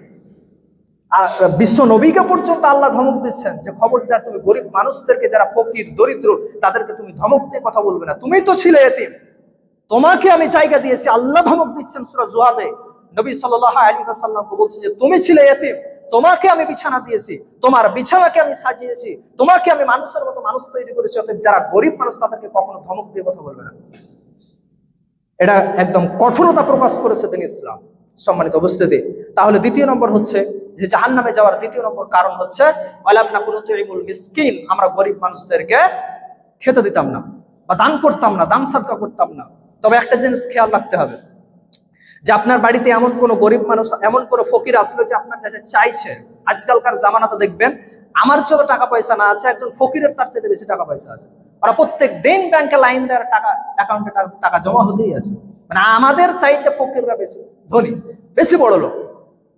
আর বিশ্ব নবীকে পর্যন্ত আল্লাহ ধমক দিচ্ছেন যে খবরদার তুমি গরিব মানুষদেরকে, যারা ফকির দরিদ্র, তাদেরকে তুমি ধমক দিয়ে কথা বলবে না, তুমি তো ছিলে এতিম, তোমাকে আমি জায়গা দিয়েছি। আল্লাহ ধমক দিচ্ছেন সূরা জুহাদে, নবী সাল্লাল্লাহু আলাইহি ওয়াসাল্লামকে বলছেন যে তুমি ছিলে এতিম, তোমাকে আমি বিছানা দিয়েছি, তোমার বিছানাকে আমি সাজিয়েছি, তোমাকে আমি মানুষের মতো মানুষ তৈরি করেছি। অতএব যারা গরিব মানুষ তাদেরকে কখনো ধমক দিয়ে কথা বলবে না। এটা একদম কঠোরতা প্রকাশ করেছে দিন ইসলাম। সম্মানিত উপস্থিতি, তাহলে দ্বিতীয় নম্বর হচ্ছে যে জাহান্নামে যাওয়ার দ্বিতীয় নম্বর কারণ হচ্ছে ওয়ালাম নাকুনু তুইমুল মিসকিন, আমরা গরিব মানুষদেরকে খেতে দিতাম না বা দান করতাম না, দান সাদকা করতাম না। তবে একটা জিনিস খেয়াল রাখতে হবে যে আপনার বাড়িতে এমন কোনো গরিব মানুষ, এমন কোনো ফকির আসলো যে আপনার কাছে চাইছে। আজকালকার জামানাতে দেখবেন আমার যত টাকা পয়সা না আছে, একজন ফকিরের তার চেয়ে বেশি টাকা পয়সা আছে। ওরা প্রত্যেক দিন ব্যাংকে লাইন দেওয়ার টাকা, অ্যাকাউন্টে টাকা জমা হতেই আছে। মানে আমাদের চাইতে ফকিররা বেশি ধনী, বেশি বড় লোক।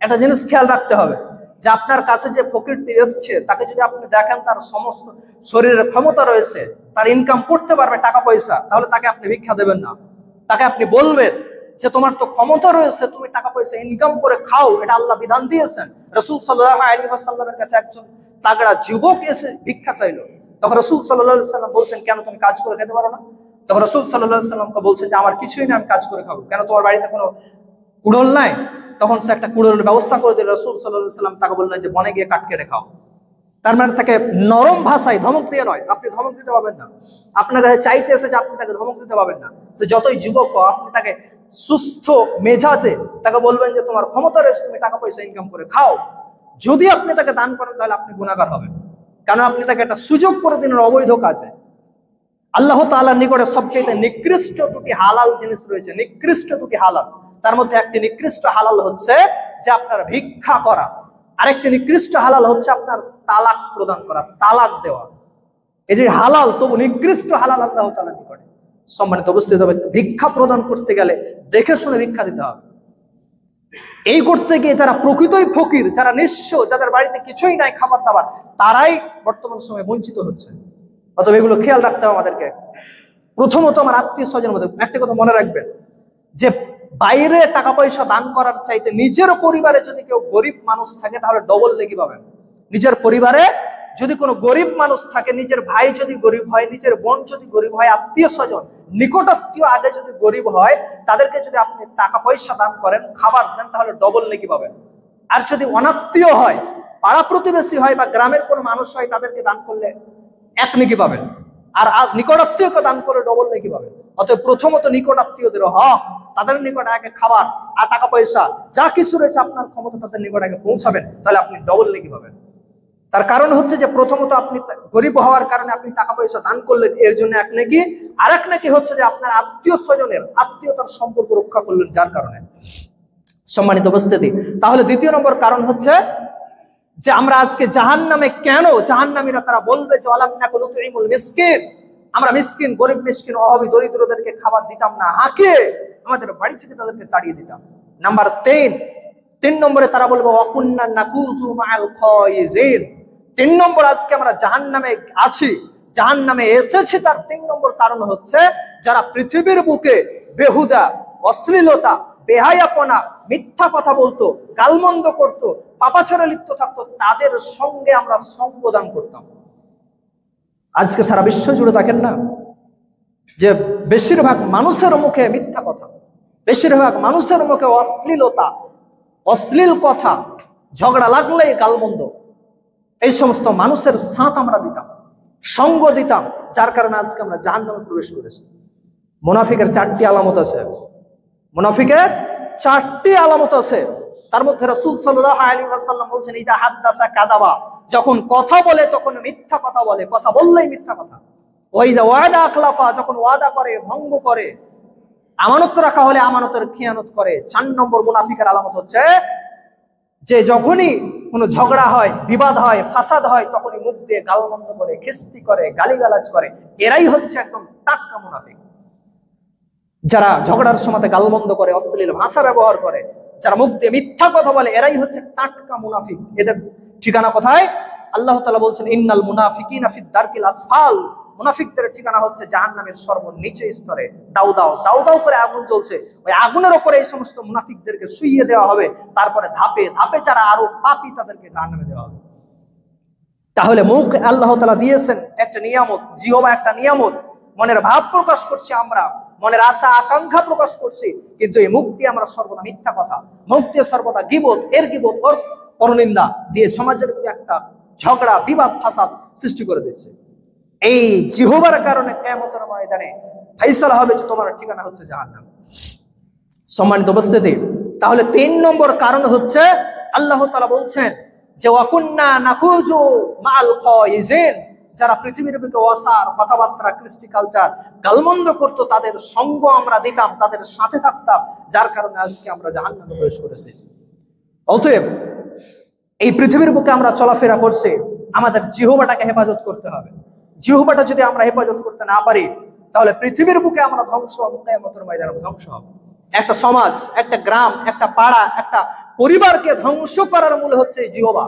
একটা জিনিস খেয়াল রাখতে হবে যে আপনার কাছে যে ফকিরটি এসছে, তাকে যদি আপনি দেখেন তার সমস্ত শরীরের ক্ষমতা রয়েছে, তার ইনকাম করতে পারবে টাকা পয়সা, তাহলে তাকে আপনি ভিক্ষা দেবেন না। তাকে আপনি বলবেন যে তোমার তো ক্ষমতা রয়েছে, তুমি টাকা পয়সা ইনকাম করে খাও, এটা আল্লাহ বিধান দিয়েছেন। রাসূল সাল্লাল্লাহু আলাইহি ওয়াসাল্লামের কাছে একজন তাগড়া যুবক এসে ভিক্ষা চাইলো, তখন রাসূল সাল্লাল্লাহু আলাইহি ওয়াসাল্লাম বলছেন কেন তুমি কাজ করে খেতে পারো না? তখন রাসূল সাল্লাল্লাহু আলাইহি ওয়াসাল্লামকে বলছেন যে আমার কিছুই না, আমি কাজ করে খাবো। কেন তোমার বাড়িতে কোনো কুড়োল নাই? তখন সে একটা কুড়োলের ব্যবস্থা করে দিল। রাসূল সাল্লাল্লাহু আলাইহি ওয়াসাল্লাম তাকে বললেন যে বনে গিয়ে কাঠ কেটে খাও। তার মানে তাকে নরম ভাষায়, ধমক দিয়ে নয়, আপনি ধমক দিতে পারবেন না। আপনার কাছে চাইতে এসে যে আপনি তাকে ধমক দিতে পারবেন না। সে যতই যুবক হোক, আপনি তাকে সুস্থ মেজাজে তাকে বলবেন যে তোমার ক্ষমতা রয়েছে, তুমি টাকা পয়সা ইনকাম করে খাও। যদি আপনি তাকে দান করেন তাহলে আপনি গুনাহগার হবেন, কারণ আপনি তাকে একটা সুযোগ করে দিন অবৈধ কাজে। আল্লাহ তাআলার নিকটে সবচেয়ে নিকৃষ্ট 2টি হালাল জিনিস রয়েছে, নিকৃষ্ট 2টি হালাল। তার মধ্যে একটি নিকৃষ্ট হালাল হচ্ছে যে আপনার ভিক্ষা করা, আরেকটি নিকৃষ্ট হালাল হচ্ছে আপনার তালাক প্রদান করা, তালাক দেওয়া। এই যে হালাল, তবু নিকৃষ্ট হালাল আল্লাহ তাআলার নিকটে। সম্মানিত উপস্থিত হবে, ভিক্ষা প্রদান করতে গেলে দেখে শুনে ভিক্ষা দিতে হবে। এই করতে গিয়ে যারা প্রকৃতই ফকির, যারা নিঃস্ব, যাদের বাড়িতে কিছুই নাই খাবার দাবার, তারাই বর্তমান সময়ে বঞ্চিত হচ্ছে। অতএব এগুলো খেয়াল রাখতে হবে আমাদেরকে। প্রথমত আমার আত্মীয় স্বজনের মধ্যে একটা কথা মনে রাখবেন যে বাইরে টাকা পয়সা দান করার চাইতে নিজের পরিবারে যদি কেউ গরিব মানুষ থাকে তাহলে ডবল নেকি পাবেন। নিজের পরিবারে যদি কোনো গরিব মানুষ থাকে, নিজের ভাই যদি গরিব হয়, নিজের বোন যদি গরিব হয়, আত্মীয় স্বজন নিকটাত্মীয় আগে যদি গরিব হয়, তাদেরকে যদি আপনি টাকা পয়সা দান করেন, খাবার দেন, তাহলে ডবল নেকি পাবেন। আর যদি অনাত্মীয় হয়, পাড়া প্রতিবেশী হয় বা গ্রামের কোনো মানুষ হয়, তাদেরকে দান করলে এক নেকি পাবেন, আর নিকটাত্মীয়কে দান করে ডবল নেকি পাবেন। অতএব প্রথমত নিকটাত্মীয়দের হক, তাদের নিকট আগে খাবার আর টাকা পয়সা যা কিছু রয়েছে আপনার ক্ষমতা তাদের নিকট আগে পৌঁছাবেন, তাহলে আপনি ডবল নেকি পাবেন। তার কারণ হচ্ছে যে প্রথমত আপনি গরিব হওয়ার কারণে আপনি টাকা পয়সা দান করলেন, এর জন্য এক নেকি। আর এক নেকি হচ্ছে যে আপনার আত্মীয় স্বজনের আত্মীয়তার সম্পর্ক রক্ষা করলেন যার কারণে। সম্মানিত উপস্থিতি, তাহলে দ্বিতীয় নম্বর কারণ হচ্ছে যে আমরা আজকে জাহান্নামে কেন, জাহান্নামীরা তারা বলবে যে আলাম নাকুনু তুইমুল মিসকিন, আমরা মিসকিন, গরিব মিসকিন, অভাবী দরিদ্রদেরকে খাবার দিতাম না, হাঁকে আমাদের বাড়ি থেকে তাদেরকে তাড়িয়ে দিতাম। নাম্বার 3 নম্বরে তারা বলবে ওয়াকুন্না নাকুজু মাআল খায়িজিন। 3 নম্বর আজকে আমরা জাহান্নামে আছি, জাহান্নামে এসেছি, তার 3 নম্বর কারণ হচ্ছে যারা পৃথিবীর বুকে বেহুদা, অশ্লীলতা, বেহায়াপনা, মিথ্যা কথা বলতো, গালমন্দ করতো, পাপাচারে লিপ্ত থাকতো, তাদের সঙ্গে আমরা সঙ্গদান করতাম। আজকে সারা বিশ্ব জুড়ে দেখেন না যে বেশিরভাগ মানুষের মুখে মিথ্যা কথা, বেশিরভাগ মানুষের মুখে অশ্লীলতা, অশ্লীল কথা, ঝগড়া লাগলেই গালমন্দ, এই সমস্ত মানুষের সাথ আমরা দিতাম, সঙ্গ দিতাম, যার কারণে আজকে আমরা জাহান্নামে প্রবেশ করেছি। মুনাফিকের 4টি আলামত আছে, মুনাফিকের 4টি আলামত আছে। তার মধ্যে রাসূল সাল্লাল্লাহু আলাইহি ওয়াসাল্লাম বলছেন ইদা হাদ্দাসা কাযাবা, যখন কথা বলে তখন মিথ্যা কথা বলে, কথা বললেই মিথ্যা কথা। ওয়া ইদা ওয়াদা আখলাফা, যখন ওয়াদা করে ভঙ্গ করে। আমানত রাখা হলে আমানতের খেয়ানত করে। 4 নম্বর মুনাফিকের আলামত হচ্ছে যে যখনই কোনো ঝগড়া হয়, বিবাদ হয়, ফাসাদ হয়, তখনই মুখ দিয়ে গালমন্দ করে, খিস্তি করে, গালিগালাজ করে। এরাই হচ্ছে একদম টাটকা মুনাফিক। যারা ঝগড়ার সময় গালমন্দ করে, অশ্লীল ভাষা ব্যবহার করে, যারা মুখ দিয়ে মিথ্যা কথা বলে, এরাই হচ্ছে টাটকা মুনাফিক। এদের ঠিকানা কোথায়? আল্লাহ তাআলা বলছেন ইন্নাল মুনাফিকিনা ফিদ দারকিল আসফাল, মুনাফিকদের ঠিকানা হচ্ছে জাহান্নামের সর্বনিচে স্তরে। দাউ দাউ দাউ দাউ করে আগুন জ্বলছে, ওই আগুনের উপরে এই সমস্ত মুনাফিকদেরকে শুইয়ে দেওয়া হবে, তারপরে ধাপে ধাপে যারা আরো পাপী তাদেরকে জাহান্নামে দেওয়া হবে। তাহলে মুখ আল্লাহ তাআলা দিয়েছেন একটা নিয়ামত, জিহ্বা একটা নিয়ামত, মনের ভাব প্রকাশ করছি আমরা, মনের আশা আকাঙ্ক্ষা প্রকাশ করছি, কিন্তু এই মুখ দিয়ে আমরা সর্বদা মিথ্যা কথা, মুখ দিয়ে সর্বদা গীবত, এর গীবত, ওর পরনিন্দা দিয়ে সমাজের একটা ঝগড়া, বিবাদ, ফাসাদ সৃষ্টি করে দিচ্ছে। এই জিহ্বার কারণে কিয়ামতের ময়দানে ফাইসালা হবে যে তোমার ঠিকানা হচ্ছে জাহান্নাম। সম্মানিত উপস্থিতি, তাহলে 3 নম্বর কারণ হচ্ছে আল্লাহ তাআলা বলছেন যে ওয়াকুন্না নাখুজু মাআল খায়িজিন, যারা পৃথিবীর বুকে অসার কথাবার্তা, কৃষ্টি কালচার, গালমন্দ করতো, তাদের সঙ্গ আমরা দিতাম, তাদের সাথে থাকতাম, যার কারণে আজকে আমরা জাহান্নামে প্রবেশ করেছি। অতএব এই পৃথিবীর বুকে আমরা চলাফেরা করছি, আমাদের জিহ্বাটাকে হেফাজত করতে হবে। জিহ্বাটা যদি আমরা হেফাজত করতে না পারি, তাহলে পৃথিবীর বুকে আমরা ধ্বংস হব, কিয়ামতের ময়দানে ধ্বংস হব। একটা সমাজ, একটা গ্রাম, একটা পাড়া, একটা পরিবারকে ধ্বংস করার মূল হচ্ছে এই জিহ্বা।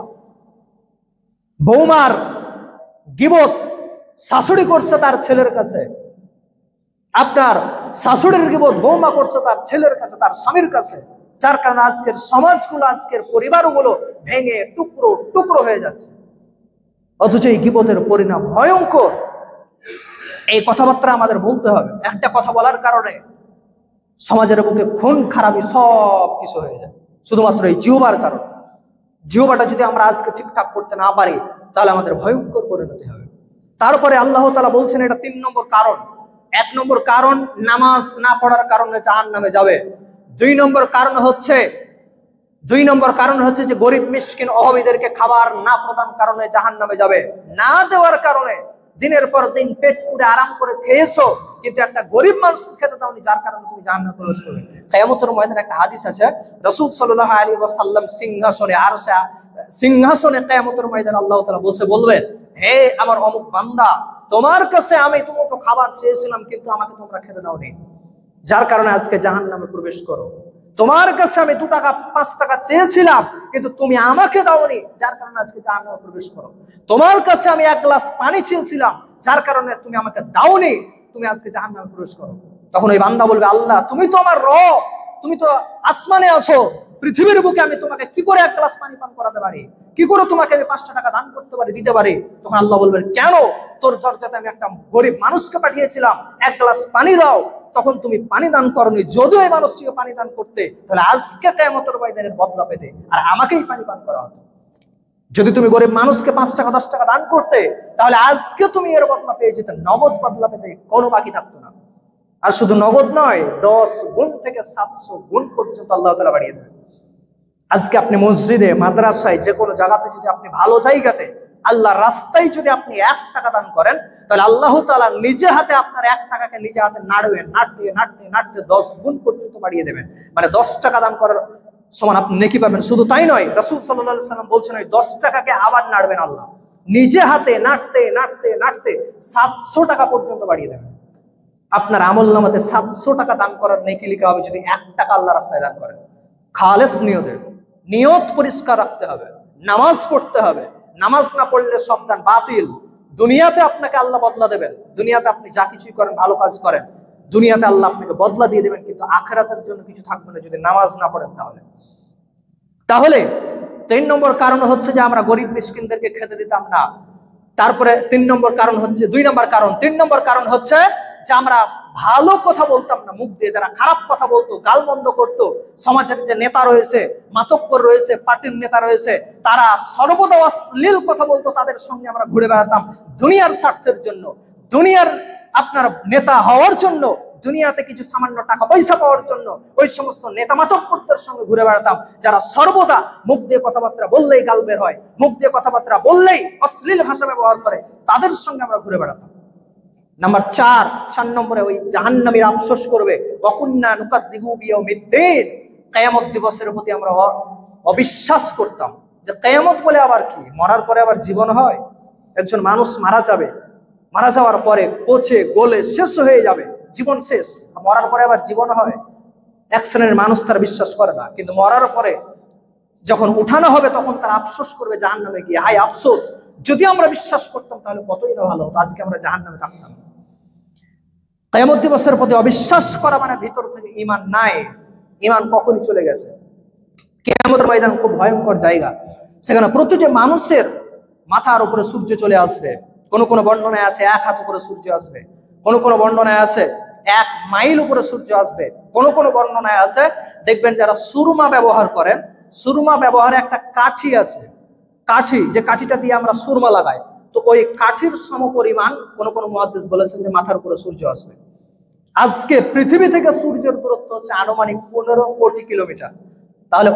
বৌমার গীবত শাশুড়ি করছে তার ছেলের কাছে, আপনার শাশুড়ির গীবত বৌমা করছে তার ছেলের কাছে, তার স্বামীর কাছে, যার কারণে আজকের সমাজগুলো, আজকের পরিবারগুলো ভেঙে টুকরো টুকরো হয়ে যাচ্ছে। অথচ এই গীবতের পরিণাম ভয়ঙ্কর। এই কথাবার্তা আমাদের বলতে হবে। একটা কথা বলার কারণে সমাজের বুকে খুন খারাপি সব কিছু হয়ে যায়, শুধুমাত্র এই জিহ্বার কারণে। জিহ্বাটা যদি আমরা আজকে ঠিকঠাক করতে না পারি, তাহলে আমাদের ভয়ঙ্কর পরিণতি হবে। তারপরে আল্লাহ তাআলা বলছেন এটা 3 নম্বর কারণ। 1 নম্বর কারণ নামাজ না পড়ার কারণে জাহান্নামে যাবে। 2 নম্বর কারণ হচ্ছে যে গরিব মিসকিন অভাবীদেরকে খাবার না প্রদান কারণে জাহান্নামে যাবে। না দেওয়ার কারণে দিনের পর দিন পেট পুরে আরাম করে খেয়েছো, কিন্তু একটা গরিব মানুষকে খেতে দাওনি, যার কারণে তুমি জাহান্নামে প্রবেশ করবে। কিয়ামতের ময়দানে একটা হাদিস আছে, রাসূল সাল্লাল্লাহু আলাইহি ওয়াসাল্লাম সিংহাসনে কিয়ামতের ময়দানে আল্লাহ তাআলা বসে বলবেন, হে আমার অমুক বান্দা, তোমার কাছে আমি তোমাকে খাবার চেয়েছিলাম, কিন্তু আমাকে তোমরা খেতে দাওনি, যার কারণে আজকে জাহান্নামে প্রবেশ করো। তোমার কাছে আমি 2 টাকা 5 টাকা চেয়েছিলাম, কিন্তু তুমি আমাকে দাওনি, যার কারণে আজকে জাহান্নামে প্রবেশ করো। তোমার কাছে আমি 1 গ্লাস পানি চেয়েছিলাম, যার কারণে তুমি আমাকে দাওনি, তুমি আজকে জাহান্নামে প্রবেশ করো। তখন ওই বান্দা বলবে, আল্লাহ তুমি তো আমার রব, তুমি তো আসমানে আছো, পৃথিবীর বুকে আমি তোমাকে কি করে 1 গ্লাস পানি পান করাতে পারি, কি করে তোমাকে আমি 5টা টাকা দান করতে পারি, দিতে পারি? তখন আল্লাহ বলবেন, কেন? তোর দরজাতে আমি একটা গরিব মানুষকে পাঠিয়েছিলাম, 1 গ্লাস পানি দাও, তখন তুমি পানি দান করনি। যদিও এই মানুষটিকে পানি দান করতে, তাহলে আজকে কিয়ামতের ময়দানের বদলা পেতে আর আমাকেই পানি পান করা হতো। যদি তুমি গরিব মানুষকে 5 টাকা 10 টাকা দান করতে, তাহলে আজকে তুমি এর বদলা পেয়ে যেতে, নগদ বদলা পেতে কোনো বাকি থাকতো না। আর শুধু নগদ নয়, 10 গুণ থেকে 700 গুণ পর্যন্ত আল্লাহ তাআলা বাড়িয়ে দেবে। আজকে আপনি মসজিদে, মাদ্রাসায়, যে কোনো জায়গাতে যদি আপনি ভালো জায়গাতে আল্লাহর রাস্তায় যদি আপনি 1 টাকা দান করেন, তাহলে আল্লাহ তাআলা নিজে হাতে আপনার 1 টাকাকে নিজে হাতে নাড়বেন, নাড়তে নাড়তে নাড়তে 10 গুণ পর্যন্ত বাড়িয়ে দেবেন। মানে 10 টাকা দান করার সমান আপনি নেকি পাবেন। শুধু তাই নয়, রাসূল সাল্লাল্লাহু আলাইহি সাল্লাম বলছেন ওই 10 টাকাকে আবার নাড়বেন আল্লাহ, নিজে হাতে নাড়তে নাড়তে নাড়তে 700 টাকা পর্যন্ত বাড়িয়ে দেবেন। আপনার আমলনামাতে 700 টাকা দান করার নেকি লেখা হবে যদি 1 টাকা আল্লাহর রাস্তায় দান করেন। খালেস নিয়তে, নিয়ত পরিষ্কার রাখতে হবে, নামাজ পড়তে হবে। নামাজ না পড়লে সব দান বাতিল। দুনিয়াতে আপনাকে আল্লাহ বদলা দেবেন, দুনিয়াতে আপনি যা কিছুই করেন, ভালো কাজ করেন, দুনিয়াতে আল্লাহ আপনাকে বদলা দিয়ে দেবেন, কিন্তু আখিরাতের জন্য কিছু থাকবে না যদি নামাজ না পড়েন। তাহলে 3 নম্বর কারণ হচ্ছে যে আমরা গরিব মিসকিনদেরকে খেতে দিতাম না। তারপরে 3 নম্বর কারণ হচ্ছে, 2 নম্বর কারণ, 3 নম্বর কারণ হচ্ছে যে আমরা ভালো কথা বলতাম না মুখ দিয়ে। যারা খারাপ কথা বলতো, গালমন্দ করতো, সমাজের যে নেতা রয়েছে, মাতব্বর রয়েছে, পার্টির নেতা রয়েছে, তারা সর্বদা অশ্লীল কথা বলতো, তাদের সঙ্গে আমরা ঘুরে বেড়াতাম দুনিয়ার স্বার্থের জন্য, দুনিয়ার আপনার নেতা হওয়ার জন্য, দুনিয়াতে কিছু সামান্য টাকা পয়সা পাওয়ার জন্য ওই সমস্ত নেতা মাতব্বরদের সঙ্গে ঘুরে বেড়াতাম, যারা সর্বদা মুখ দিয়ে কথাবার্তা বললেই গাল বের হয়, মুখ দিয়ে কথাবার্তা বললেই অশ্লীল ভাষা ব্যবহার করে, তাদের সঙ্গে আমরা ঘুরে বেড়াতাম। নাম্বার 4 নম্বরে ওই জাহান্নামীরা আফসোস করবে, ওয়াকুন্না নুকাদ্দিবু বিয়াউমিদ্দিন, কিয়ামত দিবসের প্রতি আমরা অবিশ্বাস করতাম যে কিয়ামত বলে আবার কি, মরার পরে আবার জীবন হয়? একজন মানুষ মারা যাবে, মারা যাওয়ার পরে পচে গলে শেষ হয়ে যাবে, জীবন শেষ, মরার পরে আবার জীবন হয়? এক শ্রেণীর মানুষ তারা বিশ্বাস করে না, কিন্তু মরার পরে যখন উঠানো হবে তখন তারা আফসোস করবে জাহান্নামে গিয়ে, হায় আফসোস, যদি আমরা বিশ্বাস করতাম তাহলে কতই না ভালো হতো, আজকে আমরা জাহান্নামে থাকতাম। কিয়ামত দিবসের প্রতি অবিশ্বাস করা মানে ভিতর থেকে ঈমান নাই, ঈমান কখনই চলে গেছে। কিয়ামতের ময়দান খুব ভয়ঙ্কর জায়গা, সেখানে প্রতিটি মানুষের মাথার উপরে সূর্য চলে আসবে। কোন কোন বর্ণনায় আছে 1 হাত উপরে সূর্য আসবে, কোন কোন বর্ণনায় আছে 1 মাইল উপরে সূর্য আসবে, কোন কোন বর্ণনায় আছে দেখবেন যারা সুরমা ব্যবহার করেন, সুরমা ব্যবহারে একটা কাঠি আছে, কাঠি, যে কাঠিটা দিয়ে আমরা সুরমা লাগাই, তো ওই কাঠির সমপরিমাণ কোন কোন মুহাদ্দিস বলেছেন যে মাথার উপরে সূর্য আসবে। আজকে পৃথিবী থেকে সূর্যের দূরত্ব হচ্ছে আনুমানিক 15 কোটি কিলোমিটার। তাহলে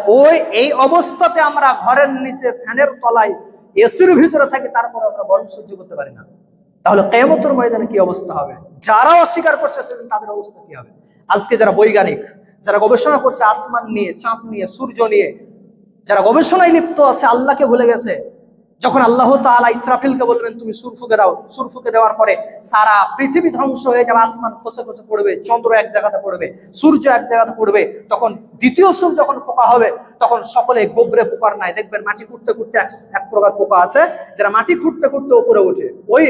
এই অবস্থাতে আমরা ঘরের নিচে ফ্যানের তলায় এসির ভিতরে থাকি, তারপরে আমরা গরম সহ্য করতে পারি না। তাহলে কিয়ামতের ময়দানে কি অবস্থা হবে? যারা অস্বীকার করছে সেদিন তাদের অবস্থা কি হবে? আজকে যারা বৈজ্ঞানিক, যারা গবেষণা করছে আসমান নিয়ে, চাঁদ নিয়ে, সূর্য নিয়ে, যারা গবেষণায় লিপ্ত আছে, আল্লাহকে ভুলে গেছে, যখন আল্লাহ তাআলা ইসরাফিলকে বলবেন তুমি সুর ফুঁকে দাও, সুর ফুঁকে দেওয়ার পরে সারা পৃথিবী ধ্বংস হয়ে যাবে, আসমান খসে খসে পড়বে, চন্দ্র এক জায়গাতে পড়বে, সূর্য এক জায়গাতে পড়বে, তখন দ্বিতীয় সুর যখন পোকা হবে, তখন সকলে গোবরে পোকার নাই, দেখবেন মাটি খুঁড়তে খুঁড়তে এক প্রকার পোকা আছে যারা মাটি খুঁড়তে খুঁড়তে উপরে ওঠে, ওই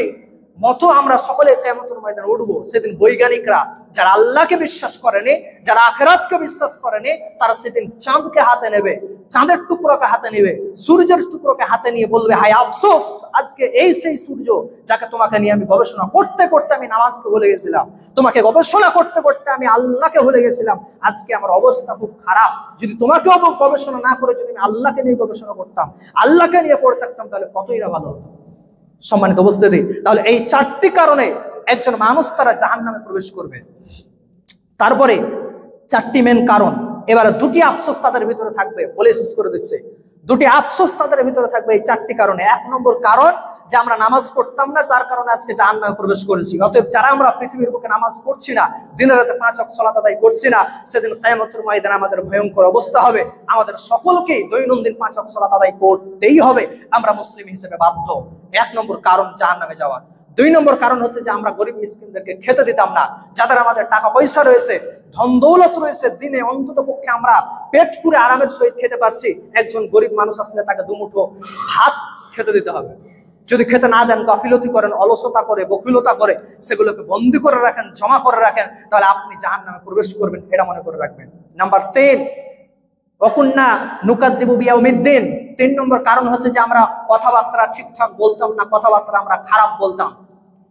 মতো আমরা সকলে কিয়ামতের ময়দানে উঠবো। সেদিন বৈজ্ঞানিকরা যারা আল্লাহকে বিশ্বাস করেনি, যারা আখিরাতকে বিশ্বাস করেনি, তারা সেদিন চাঁদকে হাতে নেবে, চাঁদের টুকরোকে হাতে নেবে, সূর্যের টুকরোকে হাতে নিয়ে বলবে, হায় আফসোস, আজকে এই সেই সূর্য যাকে তোমাকে নিয়ে আমি গবেষণা করতে করতে আমি নামাজকে ভুলে গেছিলাম, তোমাকে গবেষণা করতে করতে আমি আল্লাহকে ভুলে গেছিলাম, আজকে আমার অবস্থা খুব খারাপ। যদি তোমাকেও গবেষণা না করে যদি আমি আল্লাহকে নিয়ে গবেষণা করতাম, আল্লাহকে নিয়ে পড়ে থাকতাম, তাহলে কতই না ভালো হতো। সম্মানিত উপস্থিতি, তাহলে এই 4টি কারণে একজন মানুষ তারা জাহান্নামে প্রবেশ করবে। তারপরে 4টি মেন কারণ, এবারে 2টি আফসোস তাদের ভিতরে থাকবে, বলে শেষ করে দিচ্ছে। 2টি আফসোস তাদের ভিতরে থাকবে এই 4টি কারণে। 1 নম্বর কারণ যে আমরা নামাজ পড়তাম না, যার কারণে আজকে জাহান্নামে প্রবেশ করেছি। অতএব যারা আমরা পৃথিবীর বুকে নামাজ পড়ছি না, দিনে রাতে 5 ওয়াক্ত সালাত আদায় করছি না, সেদিন কিয়ামতের ময়দানে আমাদের ভয়ঙ্কর অবস্থা হবে। আমাদের সকলকেই দৈনন্দিন 5 ওয়াক্ত সালাত আদায় করতেই হবে, আমরা মুসলিম হিসেবে বাধ্য। 1 নম্বর কারণ জাহান্নামে যাওয়ার। 2 নম্বর কারণ হচ্ছে যে আমরা গরিব মিসকিনদেরকে খেতে দিতাম না। যাদের আমাদের টাকা পয়সা রয়েছে, ধন দৌলত রয়েছে, দিনে অন্তত পক্ষে আমরা পেট পুরে আরামের সহিত খেতে পারছি, একজন গরিব মানুষ আসলে তাকে 2 মুঠো ভাত খেতে দিতে হবে। যদি খেতে না দেন, গাফিলতি করেন, অলসতা করে, বকিলতা করে, সেগুলোকে বন্দী করে রাখেন, জমা করে রাখেন, তাহলে আপনি জাহান্নামে প্রবেশ করবেন, এটা মনে করে রাখবেন। নাম্বার 3, ওয়াকুন্না নুকাদ্দিবু বিয়াউমিদ্দিন। 3 নম্বর কারণ হচ্ছে যে আমরা কথাবার্তা ঠিকঠাক বলতাম না, কথাবার্তা আমরা খারাপ বলতাম,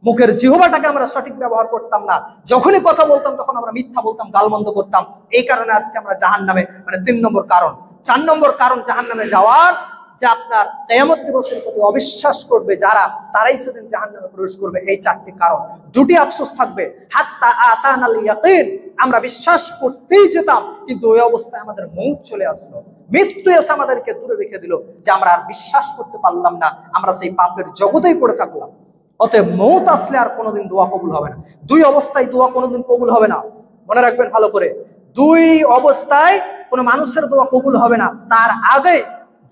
মুখের জিহ্বাটাকে আমরা সঠিক ব্যবহার করতাম না, যখনই কথা বলতাম তখন আমরা মিথ্যা বলতাম, গালমন্দ করতাম। এই কারণে আজকে আমরা জাহান্নামে, মানে 3 নম্বর কারণ। 4 নম্বর কারণ জাহান্নামে যাওয়ার যে আপনার কিয়ামত দিবসের প্রতি অবিশ্বাস করবে যারা, তারাই সেদিন জাহান্নামে প্রবেশ করবে। এই চারটি কারণ, দুটি আফসোস থাকবে, হাত্তা আতানাল ইয়াকিন, আমরা বিশ্বাস করতেই যেতাম কিন্তু ওই অবস্থায় আমাদের মউত চলে আসলো, মৃত্যু এসে আমাদেরকে দূরে রেখে দিল, যে আমরা আর বিশ্বাস করতে পারলাম না, আমরা সেই পাপের জগতেই পড়ে থাকলাম। অতএব মউত আসলে আর কোনোদিন দোয়া কবুল হবে না। দুই অবস্থায় দোয়া কোনোদিন কবুল হবে না, মনে রাখবেন ভালো করে। দুই অবস্থায় কোনো মানুষের দোয়া কবুল হবে না। তার আগে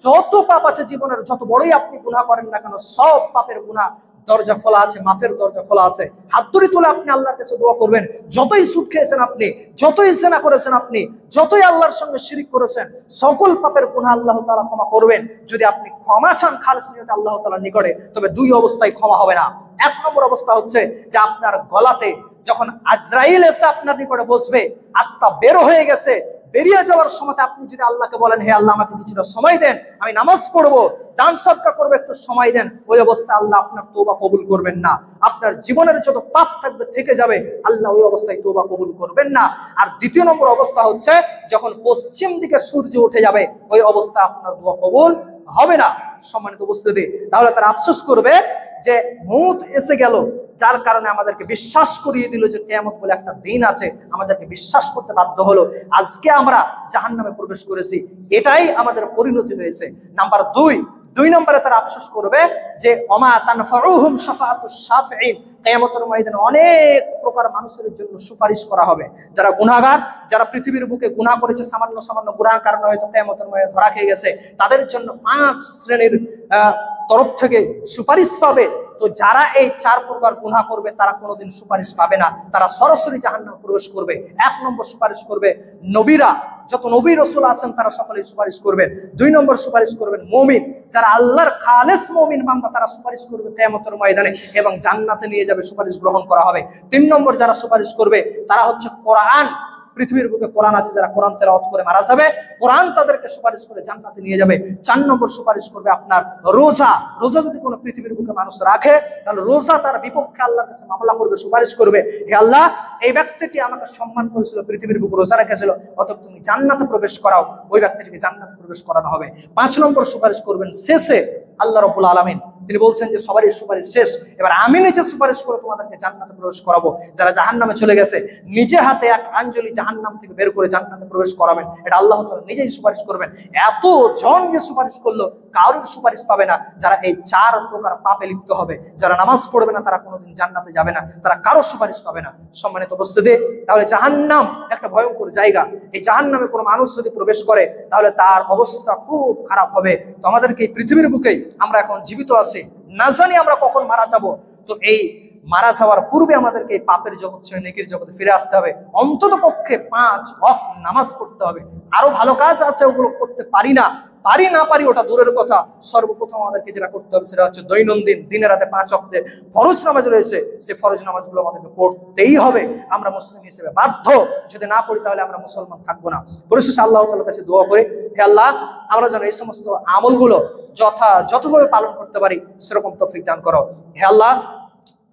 যত পাপ আছে জীবনের, যত বড়ই আপনি গুনাহ করেন না কেন, সব পাপের গুনাহ দরজা খোলা আছে, মাফের দরজা খোলা আছে। হাত ধরে তুলে আপনি আল্লাহর কাছে দোয়া করবেন। যতই সুদ খেয়েছেন আপনি, যতই জেনা করেছেন আপনি, যতই আল্লাহর সঙ্গে শিরিক করেছেন, সকল পাপের গুনাহ আল্লাহ তাআলা ক্ষমা করবেন যদি আপনি ক্ষমা চান খালিস নিয়তে আল্লাহ তাআলার নিকটে। তবে দুই অবস্থায় ক্ষমা হবে না। এক নম্বর অবস্থা হচ্ছে যে আপনার গলাতে যখন আজরাইল এসে আপনার নিকটে বসবে, আত্মা বের হয়ে গেছে, বেরিয়ে যাওয়ার সময় আপনি যদি আল্লাহকে বলেন, হে আল্লাহ আমাকে কিছুটা সময় দেন, আমি নামাজ পড়বো, দান সদকা করবো, একটু সময় দেন, ওই অবস্থায় আল্লাহ আপনার তওবা কবুল করবেন না। আপনার জীবনের যত পাপ থাকবে থেকে যাবে, আল্লাহ ওই অবস্থায় তওবা কবুল করবেন না। আর দ্বিতীয় নম্বর অবস্থা হচ্ছে যখন পশ্চিম দিকে সূর্য উঠে যাবে, ওই অবস্থায় আপনার দোয়া কবুল হবে না। সম্মানিত উপস্থিতি, তাহলে তারা আফসোস করবে যে মউত এসে গেল, যার কারণে আমাদেরকে বিশ্বাস করিয়ে দিল যে কিয়ামত বলে একটা দিন আছে, আমাদেরকে বিশ্বাস করতে বাধ্য হলো, আজকে আমরা জাহান্নামে প্রবেশ করেছি, এটাই আমাদের পরিণতি হয়েছে। নাম্বার দুই নম্বরে তারা আফসোস করবে যে ওমা তানফাউহুম শাফাআতুশ শাফিঈন, কিয়ামতের ময়দানে অনেক প্রকার মানুষের জন্য সুপারিশ করা হবে। যারা গুনাহগার, যারা পৃথিবীর বুকে গুনাহ করেছে, সামান্য সামান্য গুনাহের কারণে হয়তো কিয়ামতের ময়দানে ধরা খেয়ে গেছে, তাদের জন্য 5 শ্রেণীর তরফ থেকে সুপারিশ পাবে। তো যারা এই 4 প্রকার গুনাহ করবে তারা কোনোদিন সুপারিশ পাবে না, তারা সরাসরি জাহান্নামে প্রবেশ করবে। 1 নম্বর সুপারিশ করবে নবীরা, যত নবী রাসূল আছেন তারা সকলেই সুপারিশ করবেন। 2 নম্বর সুপারিশ করবেন মুমিন, যারা আল্লাহর খালেস মুমিন বান্দা, তারা সুপারিশ করবে কিয়ামতের ময়দানে এবং জান্নাতে নিয়ে যাবে, সুপারিশ গ্রহণ করা হবে। 3 নম্বর যারা সুপারিশ করবে তারা হচ্ছে কোরআন, পৃথিবীর বুকে কোরআন আছে, যারা কোরআন তেলাওয়াত করে মারা যাবে, কোরআন তাদেরকে সুপারিশ করে জান্নাতে নিয়ে যাবে। 4 নম্বর সুপারিশ করবে আপনার রোজা যদি কোনো পৃথিবীর বুকে মানুষ রাখে, তাহলে রোজা তার বিপক্ষে আল্লাহর কাছে মামলা করবে, সুপারিশ করবে, হে আল্লাহ এই ব্যক্তিটি আমাকে সম্মান করেছিল, পৃথিবীর বুকে রোজা রেখেছিল, অতএব তুমি জান্নাতে প্রবেশ করাও, ওই ব্যক্তিটিকে জান্নাতে প্রবেশ করানো হবে। 5 নম্বর সুপারিশ করবেন শেষে আল্লাহ রাব্বুল আলামিন, তিনি বলছেন যে সবারই সুপারিশ শেষ, এবার আমি নিজে সুপারিশ করে তোমাদেরকে জান্নাতে প্রবেশ করাবো। যারা জাহান্নামে চলে গেছে, নিজে হাতে 1 আঞ্জলি জাহান্নাম থেকে বের করে জান্নাতে প্রবেশ করাবেন, এটা আল্লাহ তাআলা নিজেই সুপারিশ করবেন। এত জন যে সুপারিশ করলো, কারোর সুপারিশ পাবে না যারা এই 4 প্রকার পাপে লিপ্ত হবে। যারা নামাজ পড়বে না তারা কোনোদিন জান্নাতে যাবে না, তারা কারো সুপারিশ পাবে না। সম্মানিত উপস্থিতি, তাহলে জাহান্নাম একটা ভয়ঙ্কর জায়গা। এই জাহান্নামে কোনো মানুষ যদি প্রবেশ করে তাহলে তার অবস্থা খুব খারাপ হবে। তো আমাদেরকে এই পৃথিবীর বুকে আমরা এখন জীবিত আছি, না জানি আমরা কখন মারা যাব। তো এই মারা যাওয়ার পূর্বে আমাদেরকে এই পাপের জগৎ ছেড়ে নেকির জগতে ফিরে আসতে হবে। অন্তত পক্ষে 5 ওয়াক্ত নামাজ পড়তে হবে। আরো ভালো কাজ আছে, ওগুলো করতে পারি না পারি ওটা দূরের কথা। সর্বপ্রথম আমাদেরকে যেটা করতে হবে সেটা হচ্ছে দৈনন্দিন দিনে রাতে 5 ওয়াক্তে ফরজ নামাজ রয়েছে, সেই ফরজ নামাজগুলো আমাদেরকে পড়তেই হবে। আমরা মুসলিম হিসেবে বাধ্য, যদি না পড়ি তাহলে আমরা মুসলমান থাকবো না। পরিশেষে আল্লাহ তাআলার কাছে দোয়া করে, হে আল্লাহ আমরা যেন এই সমস্ত আমলগুলো যথাযথভাবে পালন করতে পারি, সেরকম তৌফিক দান করো। হে আল্লাহ,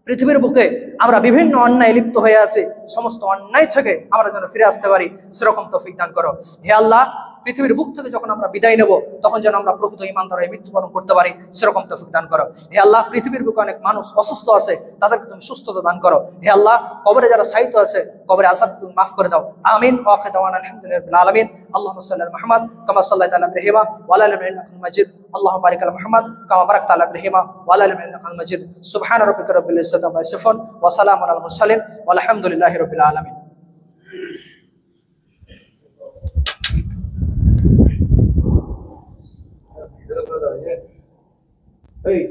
পৃথিবীর বুকে আমরা বিভিন্ন অন্যায় লিপ্ত হয়ে আছি, সমস্ত অন্যায় থেকে আমরা যেন ফিরে আসতে পারি, সেরকম তৌফিক দান করো। হে আল্লাহ, পৃথিবীর বুক থেকে যখন আমরা বিদায় নেব তখন যেন আমরা প্রকৃত ঈমানদার হয়ে মৃত্যুবরণ করতে পারি, সেরকম তৌফিক দান করো। হে আল্লাহ, পৃথিবীর বুকে অনেক মানুষ অসুস্থ আছে, তাদেরকে তুমি সুস্থতা দান করো। হে আল্লাহ, কবরে যারা শায়িত আছে, কবরে আযাব তুমি মাফ করে দাও। আমিন। ওয়া আখিরু দাওয়ানা আলহামদুলিল্লাহি রাব্বিল আলামিন। আল্লাহুম্মা সাল্লি আলা মুহাম্মাদ কামা সাল্লাইতা আলা ইব্রাহিম ওয়া আলা আলি ইব্রাহিম ইন্নাকা হামিদুম মাজিদ। আল্লাহুম্মা বারিক আলা মুহাম্মাদ কামা বারাকতা আলা ইব্রাহিম ওয়া আলা আলি ইব্রাহিম ইন্নাকা হামিদুম মাজিদ। সুবহানা রাব্বিকা রাব্বিল ইজ্জাতি আম্মা ইয়াসিফুন ওয়া সালামুন আলাল মুরসালিন ওয়া আলহামদুলিল্লাহি রাব্বিল আলামিন। Hey.